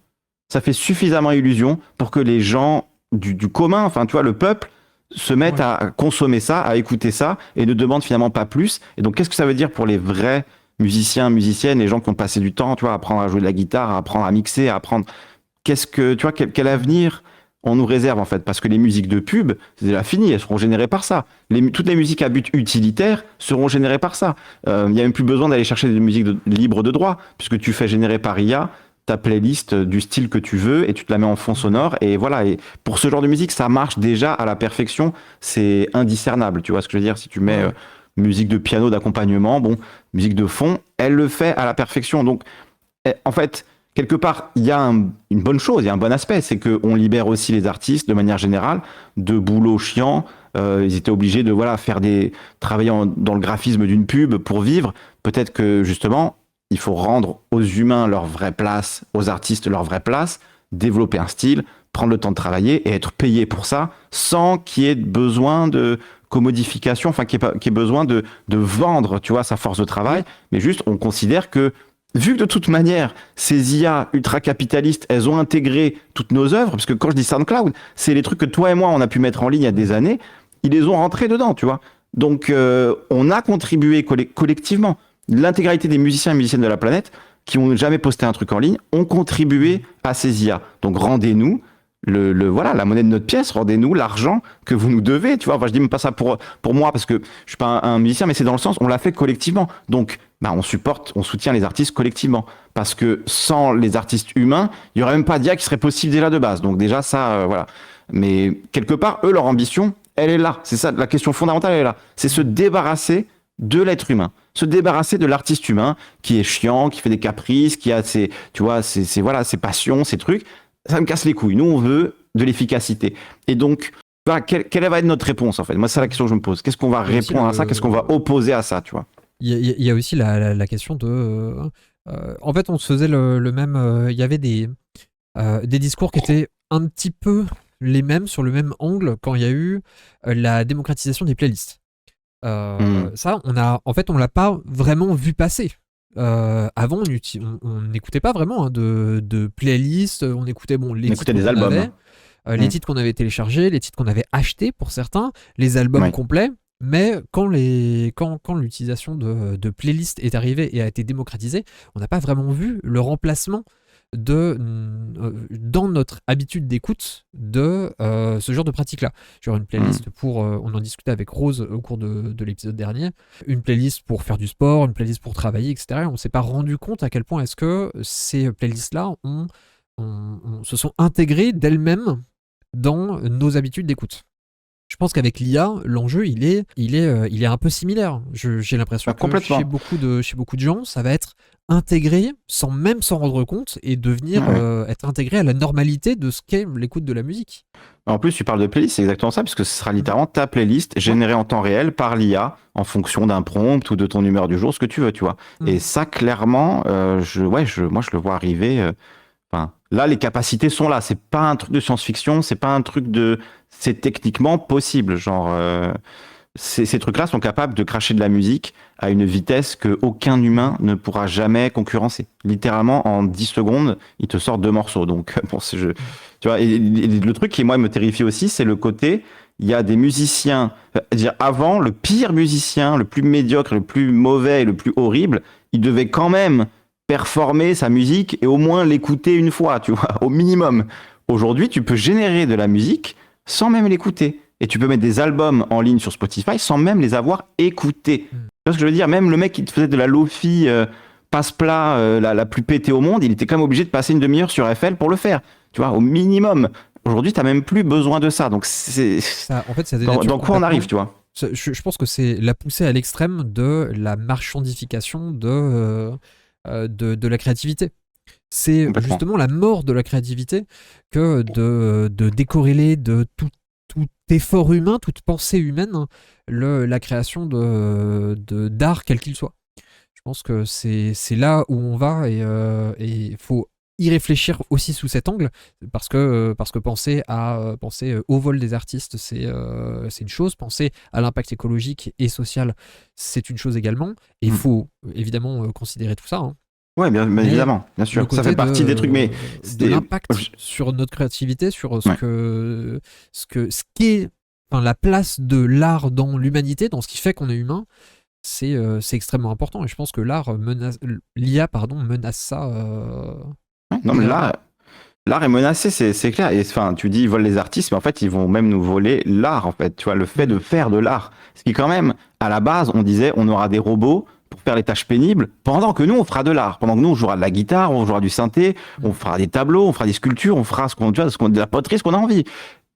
Ça fait suffisamment illusion pour que les gens du commun, enfin tu vois, le peuple, se mettent à consommer ça, à écouter ça, et ne demandent finalement pas plus. Et donc qu'est-ce que ça veut dire pour les vrais musiciens, musiciennes, les gens qui ont passé du temps, tu vois, à apprendre à jouer de la guitare, à apprendre à mixer, à apprendre... Qu'est-ce que, tu vois, quel avenir on nous réserve en fait, parce que les musiques de pub, c'est déjà fini, elles seront générées par ça. Toutes les musiques à but utilitaire seront générées par ça. Il n'y a même plus besoin d'aller chercher des musiques libres de droit, puisque tu fais générer par IA ta playlist du style que tu veux et tu te la mets en fond sonore. Et voilà, et pour ce genre de musique, ça marche déjà à la perfection, c'est indiscernable. Tu vois ce que je veux dire? Si tu mets musique de piano d'accompagnement, bon, musique de fond, elle le fait à la perfection. Donc, en fait... Quelque part, il y a une bonne chose, il y a un bon aspect, c'est qu'on libère aussi les artistes de manière générale de boulot chiant. Ils étaient obligés de travailler dans le graphisme d'une pub pour vivre. Peut-être que justement, il faut rendre aux humains leur vraie place, aux artistes leur vraie place, développer un style, prendre le temps de travailler et être payé pour ça, sans qu'il y ait besoin de commodification, enfin qu'il y ait besoin de vendre, tu vois, sa force de travail. Mais juste, on considère que vu que de toute manière, ces IA ultra-capitalistes, elles ont intégré toutes nos œuvres, parce que quand je dis SoundCloud, c'est les trucs que toi et moi, on a pu mettre en ligne il y a des années, ils les ont rentrés dedans, tu vois. Donc, on a contribué collectivement. L'intégralité des musiciens et musiciennes de la planète, qui n'ont jamais posté un truc en ligne, ont contribué à ces IA. Donc, rendez-nous voilà, la monnaie de notre pièce, rendez-nous l'argent que vous nous devez, tu vois. Enfin, je dis même pas ça pour moi, parce que je suis pas un musicien, mais c'est dans le sens, on l'a fait collectivement. Donc, on soutient les artistes collectivement. Parce que sans les artistes humains, il y aurait même pas d'IA qui serait possible déjà de base. Donc déjà, ça, voilà. Mais quelque part, eux, leur ambition, elle est là. C'est ça, la question fondamentale, elle est là. C'est se débarrasser de l'être humain. Se débarrasser de l'artiste humain qui est chiant, qui fait des caprices, qui a ses, tu vois, ses passions, ses trucs. Ça me casse les couilles. Nous, on veut de l'efficacité. Et donc, voilà, quelle va être notre réponse, en fait? Moi, c'est la question que je me pose. Qu'est-ce qu'on va répondre à ça? Qu'est-ce qu'on va opposer à ça, tu vois? Il y a aussi la question de... en fait, on se faisait le même... Il y avait des discours qui étaient un petit peu les mêmes, sur le même angle, quand il y a eu la démocratisation des playlists. Ça, on l'a pas vraiment vu passer. Avant, on n'écoutait pas vraiment de playlists, on écoutait les titres des qu'on albums. avait, les titres qu'on avait téléchargés, les titres qu'on avait achetés pour certains, les albums complets. Mais quand l'utilisation de playlists est arrivée et a été démocratisée, on n'a pas vraiment vu le remplacement dans notre habitude d'écoute de ce genre de pratique-là. Genre une playlist pour, on en discutait avec Rose au cours de l'épisode dernier, une playlist pour faire du sport, une playlist pour travailler, etc. Et on ne s'est pas rendu compte à quel point est-ce que ces playlists-là se sont intégrées d'elles-mêmes dans nos habitudes d'écoute. Je pense qu'avec l'IA, l'enjeu, il est un peu similaire. J'ai l'impression que chez beaucoup de gens, ça va être intégré sans même s'en rendre compte et devenir être intégré à la normalité de ce qu'est l'écoute de la musique. En plus, tu parles de playlist, c'est exactement ça, puisque ce sera littéralement ta playlist générée en temps réel par l'IA en fonction d'un prompt ou de ton humeur du jour, ce que tu veux, tu vois. Et ça, clairement, moi, je le vois arriver. Là, les capacités sont là. C'est pas un truc de science-fiction, c'est pas un truc de... C'est techniquement possible. Genre, ces trucs-là sont capables de cracher de la musique à une vitesse que aucun humain ne pourra jamais concurrencer. Littéralement, en 10 secondes, il te sort 2 morceaux. Donc, bon, tu vois, et le truc qui, moi, me terrifie aussi, c'est le côté... Il y a des musiciens... Avant, le pire musicien, le plus médiocre, le plus mauvais et le plus horrible, il devait quand même performer sa musique et au moins l'écouter une fois, tu vois, au minimum. Aujourd'hui, tu peux générer de la musique sans même l'écouter. Et tu peux mettre des albums en ligne sur Spotify sans même les avoir écoutés. Tu vois ce que je veux dire? Même le mec qui te faisait de la lo-fi passe-plat la plus pétée au monde, il était quand même obligé de passer une demi-heure sur FL pour le faire. Tu vois, au minimum. Aujourd'hui, tu n'as même plus besoin de ça. Donc, en fait, dans quoi on arrive, tu vois? Je pense que c'est la poussée à l'extrême de la marchandification de la créativité. C'est justement la mort de la créativité que de décorréler de tout effort humain, toute pensée humaine, la création d'art quel qu'il soit. Je pense que c'est là où on va et il faut y réfléchir aussi sous cet angle parce que penser au vol des artistes c'est une chose, penser à l'impact écologique et social c'est une chose également et il faut évidemment considérer tout ça Ouais, bien évidemment, bien sûr. Ça fait partie des trucs, mais de l'impact sur notre créativité, sur ce qu'est la place de l'art dans l'humanité, dans ce qui fait qu'on est humain, c'est extrêmement important. Et je pense que l'IA menace ça. Non, mais l'art est menacé, c'est clair. Et enfin, tu dis ils volent les artistes, mais en fait, ils vont même nous voler l'art, en fait. Tu vois, le fait de faire de l'art. Ce qui, quand même, à la base, on disait, on aura des robots pour faire les tâches pénibles, pendant que nous, on fera de l'art. Pendant que nous, on jouera de la guitare, on jouera du synthé, on fera des tableaux, on fera des sculptures, on fera de la poterie, ce qu'on a envie.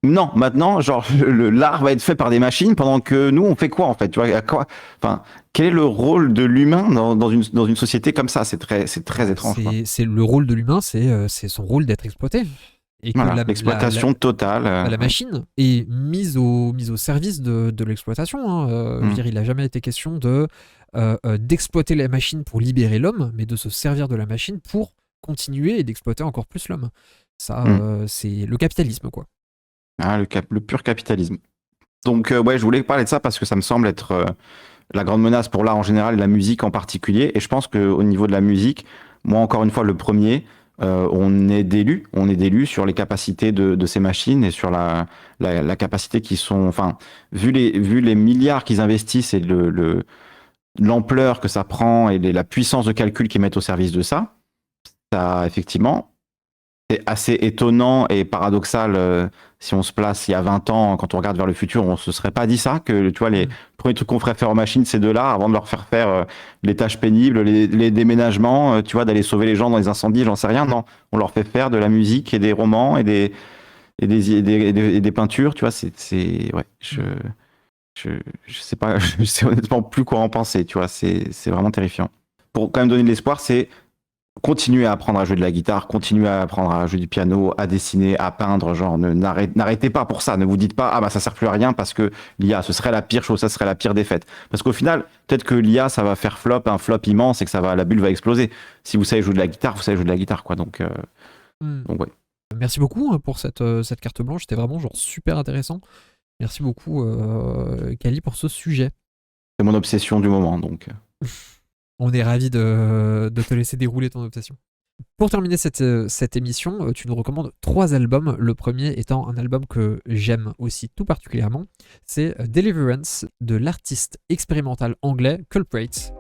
Non, maintenant, genre, l'art va être fait par des machines, pendant que nous, on fait quoi, en fait? Tu vois, à quoi? Enfin, quel est le rôle de l'humain dans une société comme ça? C'est très étrange. C'est le rôle de l'humain, c'est son rôle d'être exploité. Et que l'exploitation totale. La machine est mise au service de l'exploitation. Je veux dire, il n'a jamais été question d'exploiter la machine pour libérer l'homme, mais de se servir de la machine pour continuer et d'exploiter encore plus l'homme. Ça, c'est le capitalisme, quoi. Le pur capitalisme. Donc, je voulais parler de ça parce que ça me semble être la grande menace pour l'art en général et la musique en particulier. Et je pense qu'au niveau de la musique, moi, encore une fois, le premier, on est d'élus sur les capacités de ces machines et sur la capacité qui sont, enfin, vu les milliards qu'ils investissent et l'ampleur que ça prend et la puissance de calcul qu'ils mettent au service de ça, effectivement, c'est assez étonnant et paradoxal si on se place il y a 20 ans, quand on regarde vers le futur, on se serait pas dit ça, que tu vois, les premiers trucs qu'on ferait faire aux machines, c'est de l'art, avant de leur faire les tâches pénibles, les déménagements, tu vois, d'aller sauver les gens dans les incendies, j'en sais rien. Non, on leur fait faire de la musique et des romans et des peintures, tu vois, je sais pas, je sais honnêtement plus quoi en penser, tu vois, c'est vraiment terrifiant. Pour quand même donner de l'espoir, c'est continuez à apprendre à jouer de la guitare, continuez à apprendre à jouer du piano, à dessiner, à peindre, genre n'arrêtez pas pour ça, ne vous dites pas ah bah ça sert plus à rien parce que l'IA ce serait la pire chose, ça serait la pire défaite. Parce qu'au final, peut-être que l'IA ça va faire un flop immense et que la bulle va exploser. Si vous savez jouer de la guitare, vous savez jouer de la guitare quoi. Donc ouais. Merci beaucoup pour cette carte blanche, c'était vraiment genre super intéressant. Merci beaucoup Kali pour ce sujet. C'est mon obsession du moment donc. On est ravis de te laisser dérouler ton obsession. Pour terminer cette émission, tu nous recommandes 3 albums. Le premier étant un album que j'aime aussi tout particulièrement. C'est Deliverance de l'artiste expérimental anglais Culprate.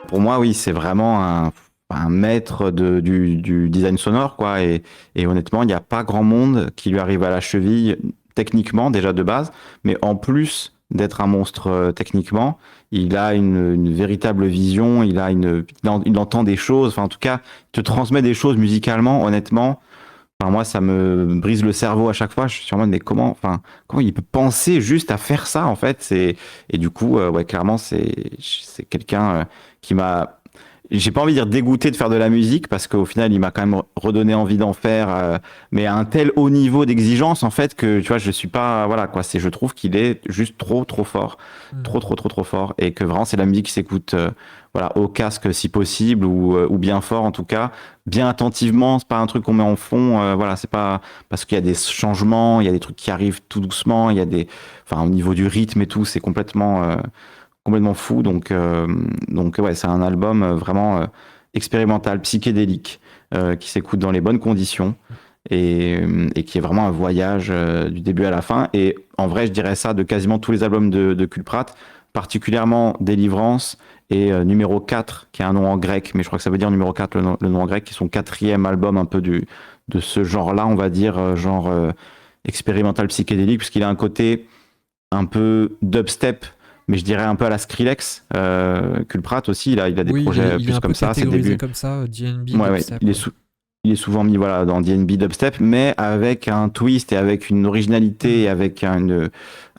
Pour moi, oui, c'est vraiment un maître du design sonore, quoi. Et honnêtement, il n'y a pas grand monde qui lui arrive à la cheville, techniquement, déjà de base, mais en plus d'être un monstre techniquement, il a une véritable vision, il entend des choses, enfin, en tout cas, il te transmet des choses musicalement, honnêtement. Enfin, moi, ça me brise le cerveau à chaque fois. Je suis en mode, mais comment il peut penser juste à faire ça, en fait? Et du coup, ouais, clairement, c'est quelqu'un qui m'a, j'ai pas envie de dire dégoûté de faire de la musique parce qu'au final, il m'a quand même redonné envie d'en faire, mais à un tel haut niveau d'exigence, en fait, que tu vois, je suis pas, voilà, quoi. Je trouve qu'il est juste trop, trop fort, trop fort, et que vraiment, c'est la musique qui s'écoute, voilà, au casque si possible ou bien fort en tout cas, bien attentivement. C'est pas un truc qu'on met en fond, voilà, c'est pas parce qu'il y a des changements, il y a des trucs qui arrivent tout doucement, il y a enfin, au niveau du rythme et tout, c'est complètement fou. Donc ouais, c'est un album vraiment expérimental, psychédélique, qui s'écoute dans les bonnes conditions et qui est vraiment un voyage du début à la fin. Et en vrai, je dirais ça de quasiment tous les albums de Culprat, particulièrement Délivrance et numéro 4, qui a un nom en grec, mais je crois que ça veut dire numéro 4, le nom en grec, qui est son 4e album un peu de ce genre-là, on va dire, genre expérimental psychédélique, puisqu'il a un côté un peu dubstep, mais je dirais un peu à la Skrillex. Culprat aussi, il a des projets plus comme ça, c'est le début. Comme ça, DNB, ouais, dubstep. Il est souvent mis voilà, dans DNB dubstep, mais avec un twist et avec une originalité, et avec un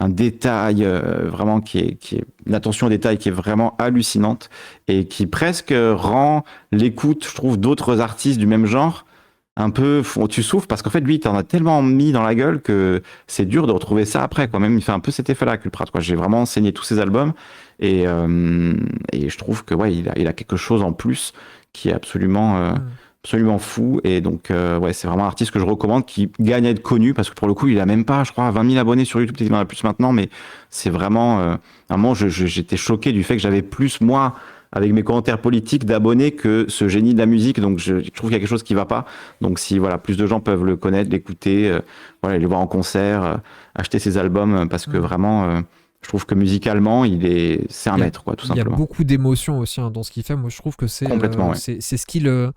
détail vraiment qui est une attention au détail qui est vraiment hallucinante et qui presque rend l'écoute, je trouve, d'autres artistes du même genre un peu, tu souffres parce qu'en fait lui il t'en a tellement mis dans la gueule que c'est dur de retrouver ça après quoi. Même il fait un peu cet effet-là, Culprat, quoi. J'ai vraiment enseigné tous ses albums et je trouve que ouais il a quelque chose en plus qui est absolument fou. Et donc ouais, c'est vraiment un artiste que je recommande, qui gagne à être connu parce que pour le coup il a même pas, je crois, 20 000 abonnés sur YouTube, peut-être qu'il en a plus maintenant, mais c'est vraiment à un moment j'étais choqué du fait que j'avais plus moi avec mes commentaires politiques d'abonnés que ce génie de la musique. Donc je trouve qu'il y a quelque chose qui va pas. Donc si voilà, plus de gens peuvent le connaître, l'écouter, voilà, les voir en concert, acheter ses albums, parce que vraiment je trouve que musicalement c'est un maître, quoi, tout simplement. Il y a beaucoup d'émotions aussi dans ce qu'il fait. Moi je trouve que c'est complètement, ouais. c'est ce qui le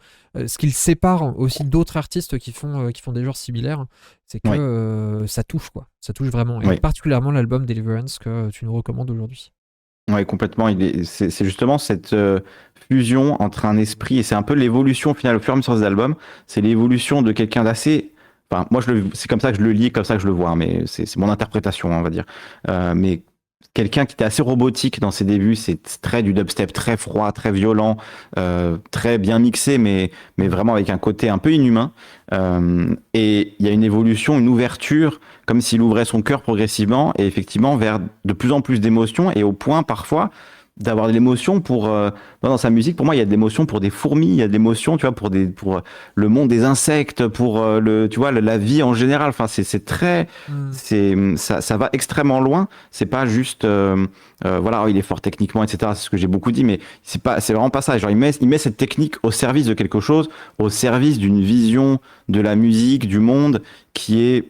sépare aussi d'autres artistes qui font des genres similaires, c'est que ça touche, quoi. Ça touche vraiment, et particulièrement l'album Deliverance que tu nous recommandes aujourd'hui. Oui, complètement. C'est justement cette fusion entre un esprit, et c'est un peu l'évolution au final au fur et à mesure des albums. C'est l'évolution de quelqu'un d'assez. Enfin, moi, c'est comme ça que je le lis, comme ça que je le vois, hein, mais c'est mon interprétation, on va dire. Mais quelqu'un qui était assez robotique dans ses débuts, c'est très du dubstep, très froid, très violent, très bien mixé, mais vraiment avec un côté un peu inhumain. Et il y a une évolution, une ouverture, comme s'il ouvrait son cœur progressivement, et effectivement vers de plus en plus d'émotions, et au point parfois d'avoir de l'émotion dans sa musique. Pour moi, il y a de l'émotion pour des fourmis, il y a de l'émotion, tu vois, pour le monde des insectes, pour tu vois, la vie en général. Enfin, c'est très, ça va extrêmement loin. C'est pas juste, voilà, il est fort techniquement, etc. C'est ce que j'ai beaucoup dit, mais c'est vraiment pas ça. Genre, il met cette technique au service de quelque chose, au service d'une vision de la musique, du monde, qui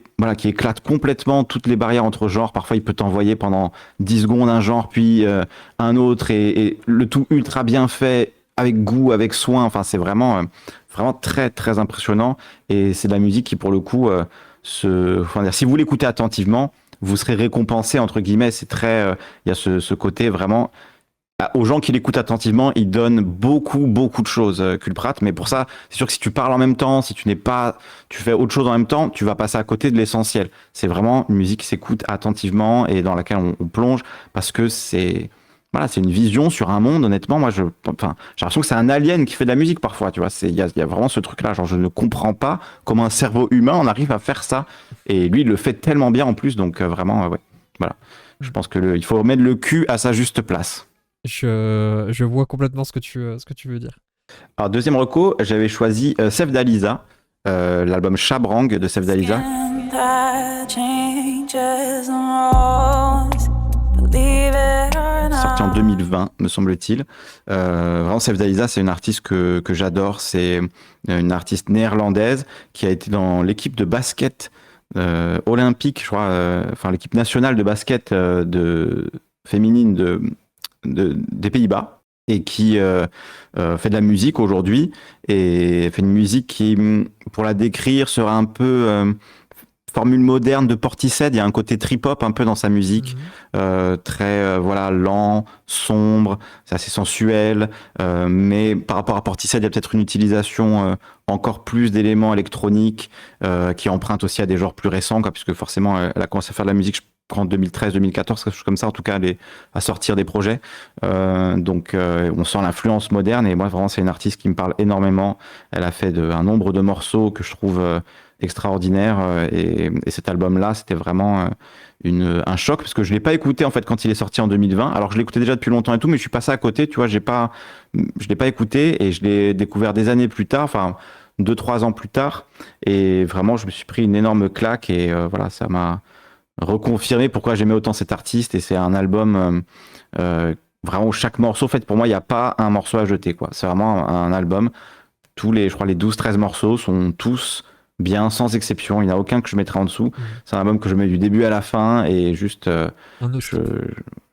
éclate complètement toutes les barrières entre genres. Parfois, il peut t'envoyer pendant 10 secondes un genre, puis un autre, et le tout ultra bien fait, avec goût, avec soin. Enfin, c'est vraiment très, très impressionnant. Et c'est de la musique qui, pour le coup, si vous l'écoutez attentivement, vous serez récompensé, entre guillemets. C'est très, il y a ce côté vraiment aux gens qui l'écoutent attentivement, il donne beaucoup, beaucoup de choses, Culprat. Mais pour ça, c'est sûr que si tu parles en même temps, si tu fais autre chose en même temps, tu vas passer à côté de l'essentiel. C'est vraiment une musique qui s'écoute attentivement et dans laquelle on plonge parce que voilà, c'est une vision sur un monde. Honnêtement, moi, j'ai l'impression que c'est un alien qui fait de la musique parfois, tu vois. Il y a vraiment ce truc-là. Genre, je ne comprends pas comment un cerveau humain en arrive à faire ça. Et lui, il le fait tellement bien en plus. Donc, vraiment, ouais. Voilà. Je pense il faut remettre le cul à sa juste place. Je vois complètement ce que tu veux dire. Alors, deuxième reco, j'avais choisi Sevdaliza, l'album Chabrang de Sevdaliza. Sorti en 2020, me semble-t-il. Vraiment, Sevdaliza, c'est une artiste que j'adore. C'est une artiste néerlandaise qui a été dans l'équipe de basket olympique, je crois, l'équipe nationale de basket féminine des Pays-Bas et qui fait de la musique aujourd'hui et fait une musique qui, pour la décrire, sera un peu formule moderne de Portishead. Il y a un côté trip-hop un peu dans sa musique, très lent, sombre, c'est assez sensuel, mais par rapport à Portishead, il y a peut-être une utilisation encore plus d'éléments électroniques qui empruntent aussi à des genres plus récents, quoi, puisque forcément elle a commencé à faire de la musique en 2013-2014, quelque chose comme ça, en tout cas, à sortir des projets. Donc, on sent l'influence moderne. Et moi, vraiment, c'est une artiste qui me parle énormément. Elle a fait un nombre de morceaux que je trouve extraordinaires. Et cet album-là, c'était vraiment un choc, parce que je l'ai pas écouté, en fait, quand il est sorti en 2020. Alors, je l'écoutais déjà depuis longtemps et tout, mais je suis passé à côté, tu vois, je l'ai pas écouté et je l'ai découvert des années plus tard, enfin, 2-3 ans plus tard. Et vraiment, je me suis pris une énorme claque et voilà, ça m'a reconfirmer pourquoi j'aimais autant cet artiste. Et c'est un album vraiment où chaque morceau, en fait, pour moi, il n'y a pas un morceau à jeter, quoi. C'est vraiment un album. Je crois les 12-13 morceaux sont tous bien, sans exception. Il n'y en a aucun que je mettrais en dessous. C'est un album que je mets du début à la fin et juste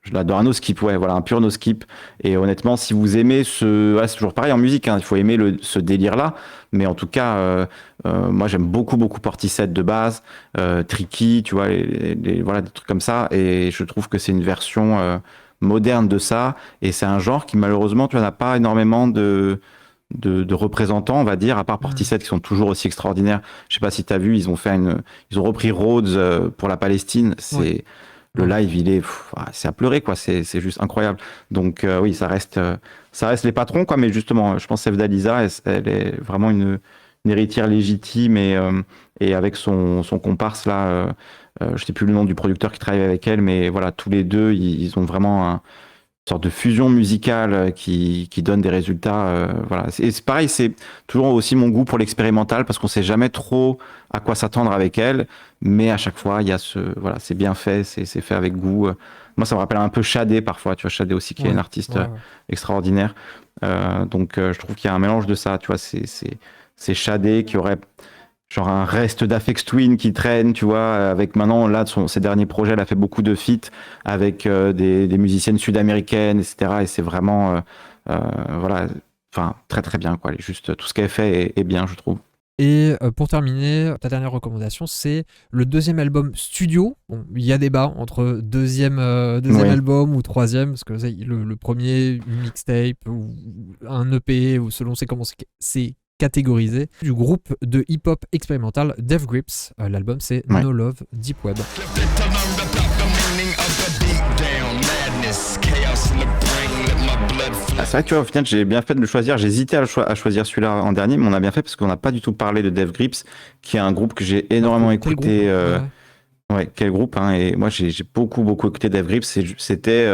je l'adore. Un no skip, ouais, voilà, un pur no skip. Et honnêtement, si vous aimez c'est toujours pareil en musique, hein, il faut aimer ce délire-là. Mais en tout cas, moi, j'aime beaucoup, beaucoup Portishead de base, Tricky, tu vois, voilà, des trucs comme ça. Et je trouve que c'est une version moderne de ça. Et c'est un genre qui, malheureusement, tu vois, n'a pas énormément de représentants, on va dire, à part Portishead, qui sont toujours aussi extraordinaires. Je sais pas si tu as vu, ils ont repris Rhodes pour la Palestine. Le live, c'est à pleurer, quoi. C'est juste incroyable. Donc, oui, ça reste les patrons, quoi. Mais justement, je pense que Sevdaliza, elle est vraiment une héritière légitime et avec son comparse, là, je sais plus le nom du producteur qui travaille avec elle, mais voilà, tous les deux, ils ont vraiment une sorte de fusion musicale qui donne des résultats. Voilà. Et c'est pareil, c'est toujours aussi mon goût pour l'expérimental parce qu'on sait jamais trop à quoi s'attendre avec elle, mais à chaque fois, il y a c'est bien fait, c'est fait avec goût. Moi, ça me rappelle un peu Shadé parfois, tu vois, Shadé aussi qui est une artiste extraordinaire. Donc, je trouve qu'il y a un mélange de ça, tu vois, c'est Shadé qui aurait genre un reste d'Aphex Twin qui traîne, tu vois, avec maintenant, là, ses derniers projets, elle a fait beaucoup de feats avec des musiciennes sud-américaines, etc. Et c'est vraiment, voilà, enfin, très très bien, quoi. Juste, tout ce qu'elle fait est bien, je trouve. Et pour terminer, ta dernière recommandation, c'est le deuxième album studio. Bon, il y a débat entre deuxième album ou troisième, parce que le premier, une mixtape ou un EP, ou selon comment c'est catégorisé, du groupe de hip-hop expérimental Death Grips. L'album, c'est No Love, Deep Web. C'est vrai que tu vois, au final, j'ai bien fait de le choisir. J'hésitais à choisir celui-là en dernier, mais on a bien fait parce qu'on n'a pas du tout parlé de Death Grips, qui est un groupe que j'ai énormément écouté. Quel groupe, hein. Et moi, j'ai beaucoup, beaucoup écouté Death Grips. C'était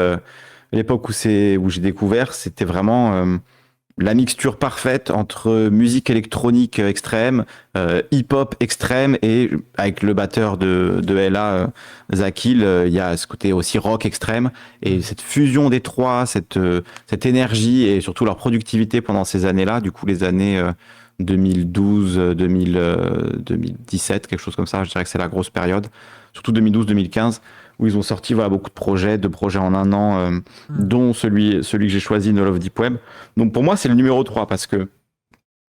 l'époque où j'ai découvert, c'était vraiment la mixture parfaite entre musique électronique extrême, hip-hop extrême, et avec le batteur de Ella, Zakil, il y a ce côté aussi rock extrême, et cette fusion des trois, cette énergie et surtout leur productivité pendant ces années-là, du coup les années 2012, 2017, quelque chose comme ça, je dirais que c'est la grosse période, surtout 2012-2015, où ils ont sorti beaucoup de projets, 2 projets en un an, dont celui que j'ai choisi, No Love Deep Web. Donc pour moi, c'est le numéro 3, parce que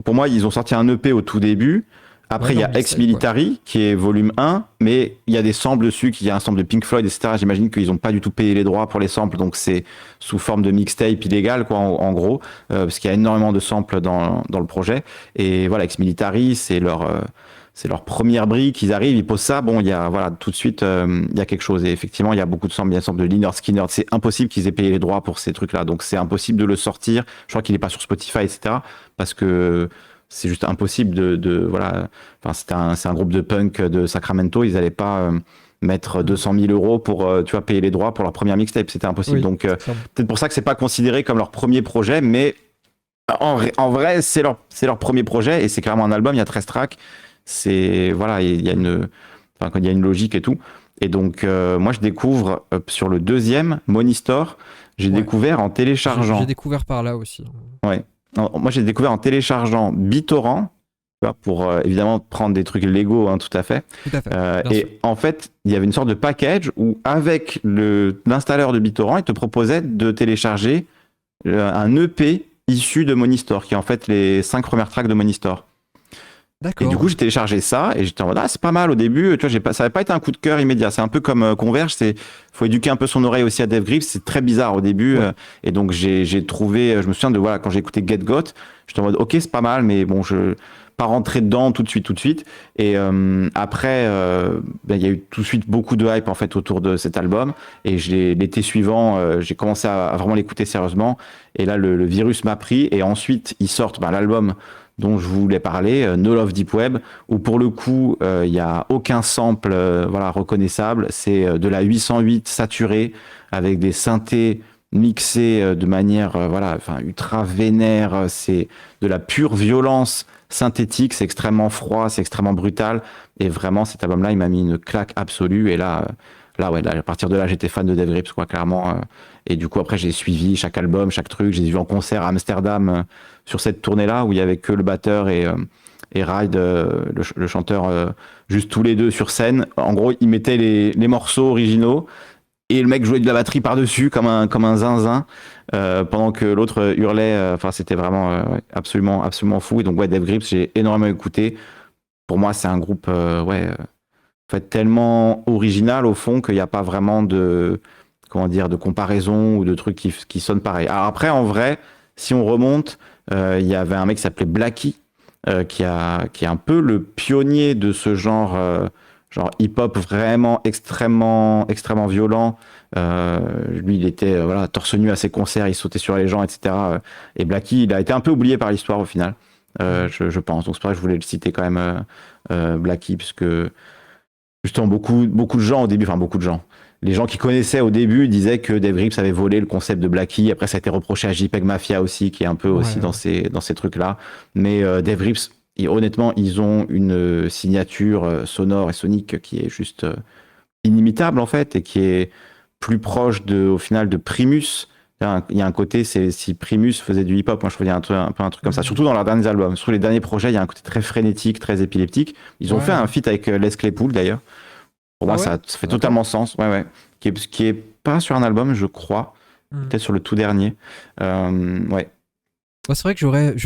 pour moi, ils ont sorti un EP au tout début, Après, il y leur a Ex mixtape, Military, qui est volume 1, mais il y a des samples dessus, il y a un sample de Pink Floyd, etc. J'imagine qu'ils n'ont pas du tout payé les droits pour les samples, donc c'est sous forme de mixtape illégal, quoi, en gros, parce qu'il y a énormément de samples dans le projet. Et voilà, Ex Military, c'est leur première brique, ils arrivent, ils posent ça, bon, il y a, voilà, tout de suite, il y a quelque chose. Et effectivement, il y a beaucoup de samples, il y a un sample de Lynyrd Skynyrd. C'est impossible qu'ils aient payé les droits pour ces trucs-là, donc c'est impossible de le sortir. Je crois qu'il n'est pas sur Spotify, etc. Parce que c'est juste impossible voilà. Enfin, c'est un groupe de punk de Sacramento, ils n'allaient pas mettre 200 000 euros pour, tu vois, payer les droits pour leur première mixtape, c'était impossible. Oui, Donc, clairement. peut-être pour ça que c'est pas considéré comme leur premier projet, mais en vrai, c'est leur premier projet et c'est clairement un album, il y a 13 tracks. C'est, voilà, il y a il y a une logique et tout. Et donc, moi, je découvre sur le deuxième, Money Store, j'ai Ouais. découvert en téléchargeant. J'ai découvert par là aussi. Ouais. Non, moi, j'ai découvert en téléchargeant BitTorrent, tu vois, pour évidemment prendre des trucs légaux, hein, tout à fait. Tout à fait. Bien sûr. Et en fait, il y avait une sorte de package où, avec l'installeur de BitTorrent, il te proposait de télécharger un EP issu de Money Store, qui est en fait les 5 premières tracks de Money Store. Et D'accord. du coup, j'ai téléchargé ça et j'étais en mode, ah, c'est pas mal au début. Tu vois, ça n'avait pas été un coup de cœur immédiat. C'est un peu comme Converge. Faut éduquer un peu son oreille aussi à Dev Grips. C'est très bizarre au début. Ouais. Et donc, j'ai trouvé, je me souviens de, voilà, quand j'ai écouté Get Got, j'étais en mode, ok, c'est pas mal, mais bon, je pas rentré dedans tout de suite. Et après, il y a eu tout de suite beaucoup de hype en fait autour de cet album. Et l'été suivant, j'ai commencé à vraiment l'écouter sérieusement. Et là, le virus m'a pris. Et ensuite, ils sortent l'album dont je voulais parler, No Love Deep Web, où pour le coup, il n'y a aucun sample voilà, reconnaissable. C'est de la 808 saturée avec des synthés mixés de manière voilà, enfin, ultra vénère. C'est de la pure violence synthétique, c'est extrêmement froid, c'est extrêmement brutal. Et vraiment, cet album-là, il m'a mis une claque absolue. Et là, ouais, là, à partir de là, j'étais fan de Dev Grips, quoi, clairement. Et du coup, après, j'ai suivi chaque album, chaque truc. J'ai vu en concert à Amsterdam sur cette tournée-là où il y avait que le batteur et Ride, le chanteur, juste tous les deux sur scène. En gros, ils mettaient les morceaux originaux et le mec jouait de la batterie par-dessus comme un zinzin pendant que l'autre hurlait. Enfin, c'était vraiment absolument, absolument fou. Et donc, ouais, Dev Grips, j'ai énormément écouté. Pour moi, c'est un groupe, en fait, tellement original au fond qu'il n'y a pas vraiment de, comment dire, de comparaison ou de trucs qui sonnent pareil. Alors après, en vrai, si on remonte, il y avait un mec qui s'appelait Blackie, qui est un peu le pionnier de ce genre hip-hop vraiment extrêmement, extrêmement violent. Lui, il était voilà, torse nu à ses concerts, il sautait sur les gens, etc. Et Blackie, il a été un peu oublié par l'histoire au final, je pense. Donc c'est pour ça que je voulais le citer quand même, Blackie, puisque justement beaucoup de gens au début, enfin beaucoup de gens, les gens qui connaissaient au début disaient que Dev Grips avait volé le concept de Blackie. Après, ça a été reproché à JPEG Mafia aussi, qui est un peu aussi dans ces trucs-là. Mais Dev Grips, honnêtement, ils ont une signature sonore et sonique qui est juste inimitable en fait, et qui est plus proche au final de Primus. Il y a un côté, c'est si Primus faisait du hip-hop, moi je trouvais un peu un truc comme ça, surtout dans leurs derniers albums. Sur les derniers projets, il y a un côté très frénétique, très épileptique. Ils ont fait un feat avec Les Claypool d'ailleurs. Pour moi, ça fait totalement sens. Ouais. Qui est pas sur un album, je crois. Peut-être sur le tout dernier. Ouais. C'est vrai que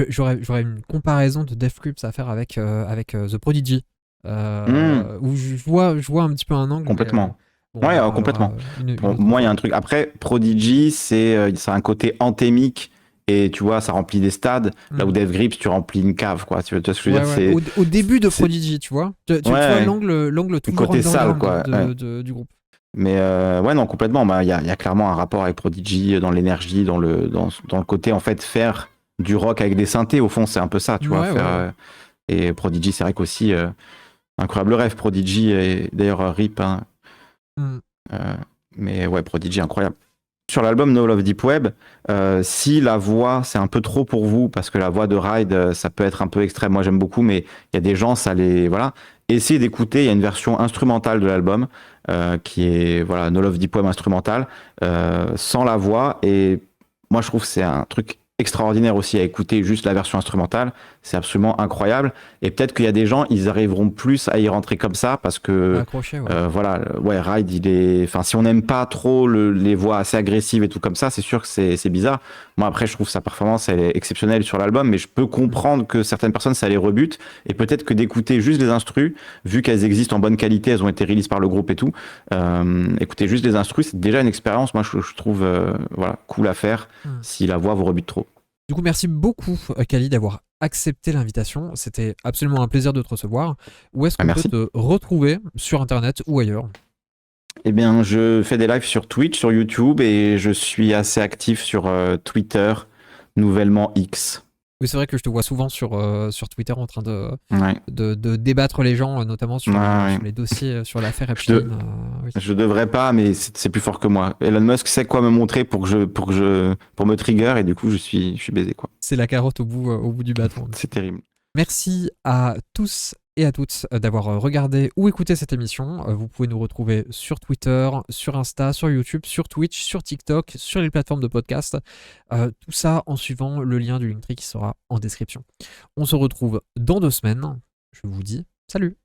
j'aurais une comparaison de Dev Grips à faire avec The Prodigy. Où je vois un petit peu un angle. Complètement. Mais, complètement. Pour moi, il y a un truc. Après, Prodigy, c'est un côté anthémique. Et tu vois, ça remplit des stades. Là où Dev Grips, tu remplis une cave, quoi. Tu vois ce que je veux dire, au début de Prodigy, tu vois. Tu vois l'angle tout côté sale, quoi. Du groupe. Mais non, complètement. Il y a clairement un rapport avec Prodigy dans l'énergie, dans le côté, en fait, faire du rock avec des synthés. Au fond, c'est un peu ça, tu vois. Et Prodigy, c'est vrai qu'aussi, incroyable rêve, Prodigy. Et d'ailleurs, RIP. Hein. Mais ouais, Prodigy, incroyable. Sur l'album No Love Deep Web, si la voix c'est un peu trop pour vous, parce que la voix de Ride ça peut être un peu extrême, moi j'aime beaucoup, mais il y a des gens, ça les. Voilà. Essayez d'écouter, il y a une version instrumentale de l'album qui est No Love Deep Web instrumentale, sans la voix, et moi je trouve que c'est un truc extraordinaire aussi à écouter juste la version instrumentale. C'est absolument incroyable. Et peut-être qu'il y a des gens, ils arriveront plus à y rentrer comme ça parce que Accroché, ouais. voilà, ouais, Ride, il est. Enfin, si on n'aime pas trop les voix assez agressives et tout comme ça, c'est sûr que c'est bizarre. Moi, après, je trouve sa performance elle est exceptionnelle sur l'album, mais je peux comprendre que certaines personnes ça les rebute et peut-être que d'écouter juste les instrus, vu qu'elles existent en bonne qualité, elles ont été releases par le groupe et tout. Écouter juste les instrus, c'est déjà une expérience. Moi, je trouve voilà cool à faire si la voix vous rebute trop. Du coup, merci beaucoup, Kali, d'avoir accepté l'invitation. C'était absolument un plaisir de te recevoir. Où est-ce qu'on peut Merci. te retrouver sur Internet ou ailleurs? Eh bien, je fais des lives sur Twitch, sur YouTube et je suis assez actif sur Twitter, nouvellement X. Oui, c'est vrai que je te vois souvent sur Twitter en train Ouais. de débattre les gens, notamment sur, Ouais. sur les dossiers, sur l'affaire Epstein. Oui. Je devrais pas, mais c'est plus fort que moi. Elon Musk sait quoi me montrer pour me trigger et du coup je suis baisé quoi. C'est la carotte au bout du bâton. C'est terrible. Merci à tous et à toutes d'avoir regardé ou écouté cette émission. Vous pouvez nous retrouver sur Twitter, sur Insta, sur YouTube, sur Twitch, sur TikTok, sur les plateformes de podcast. Tout ça en suivant le lien du Linktree qui sera en description. On se retrouve dans 2 semaines. Je vous dis salut!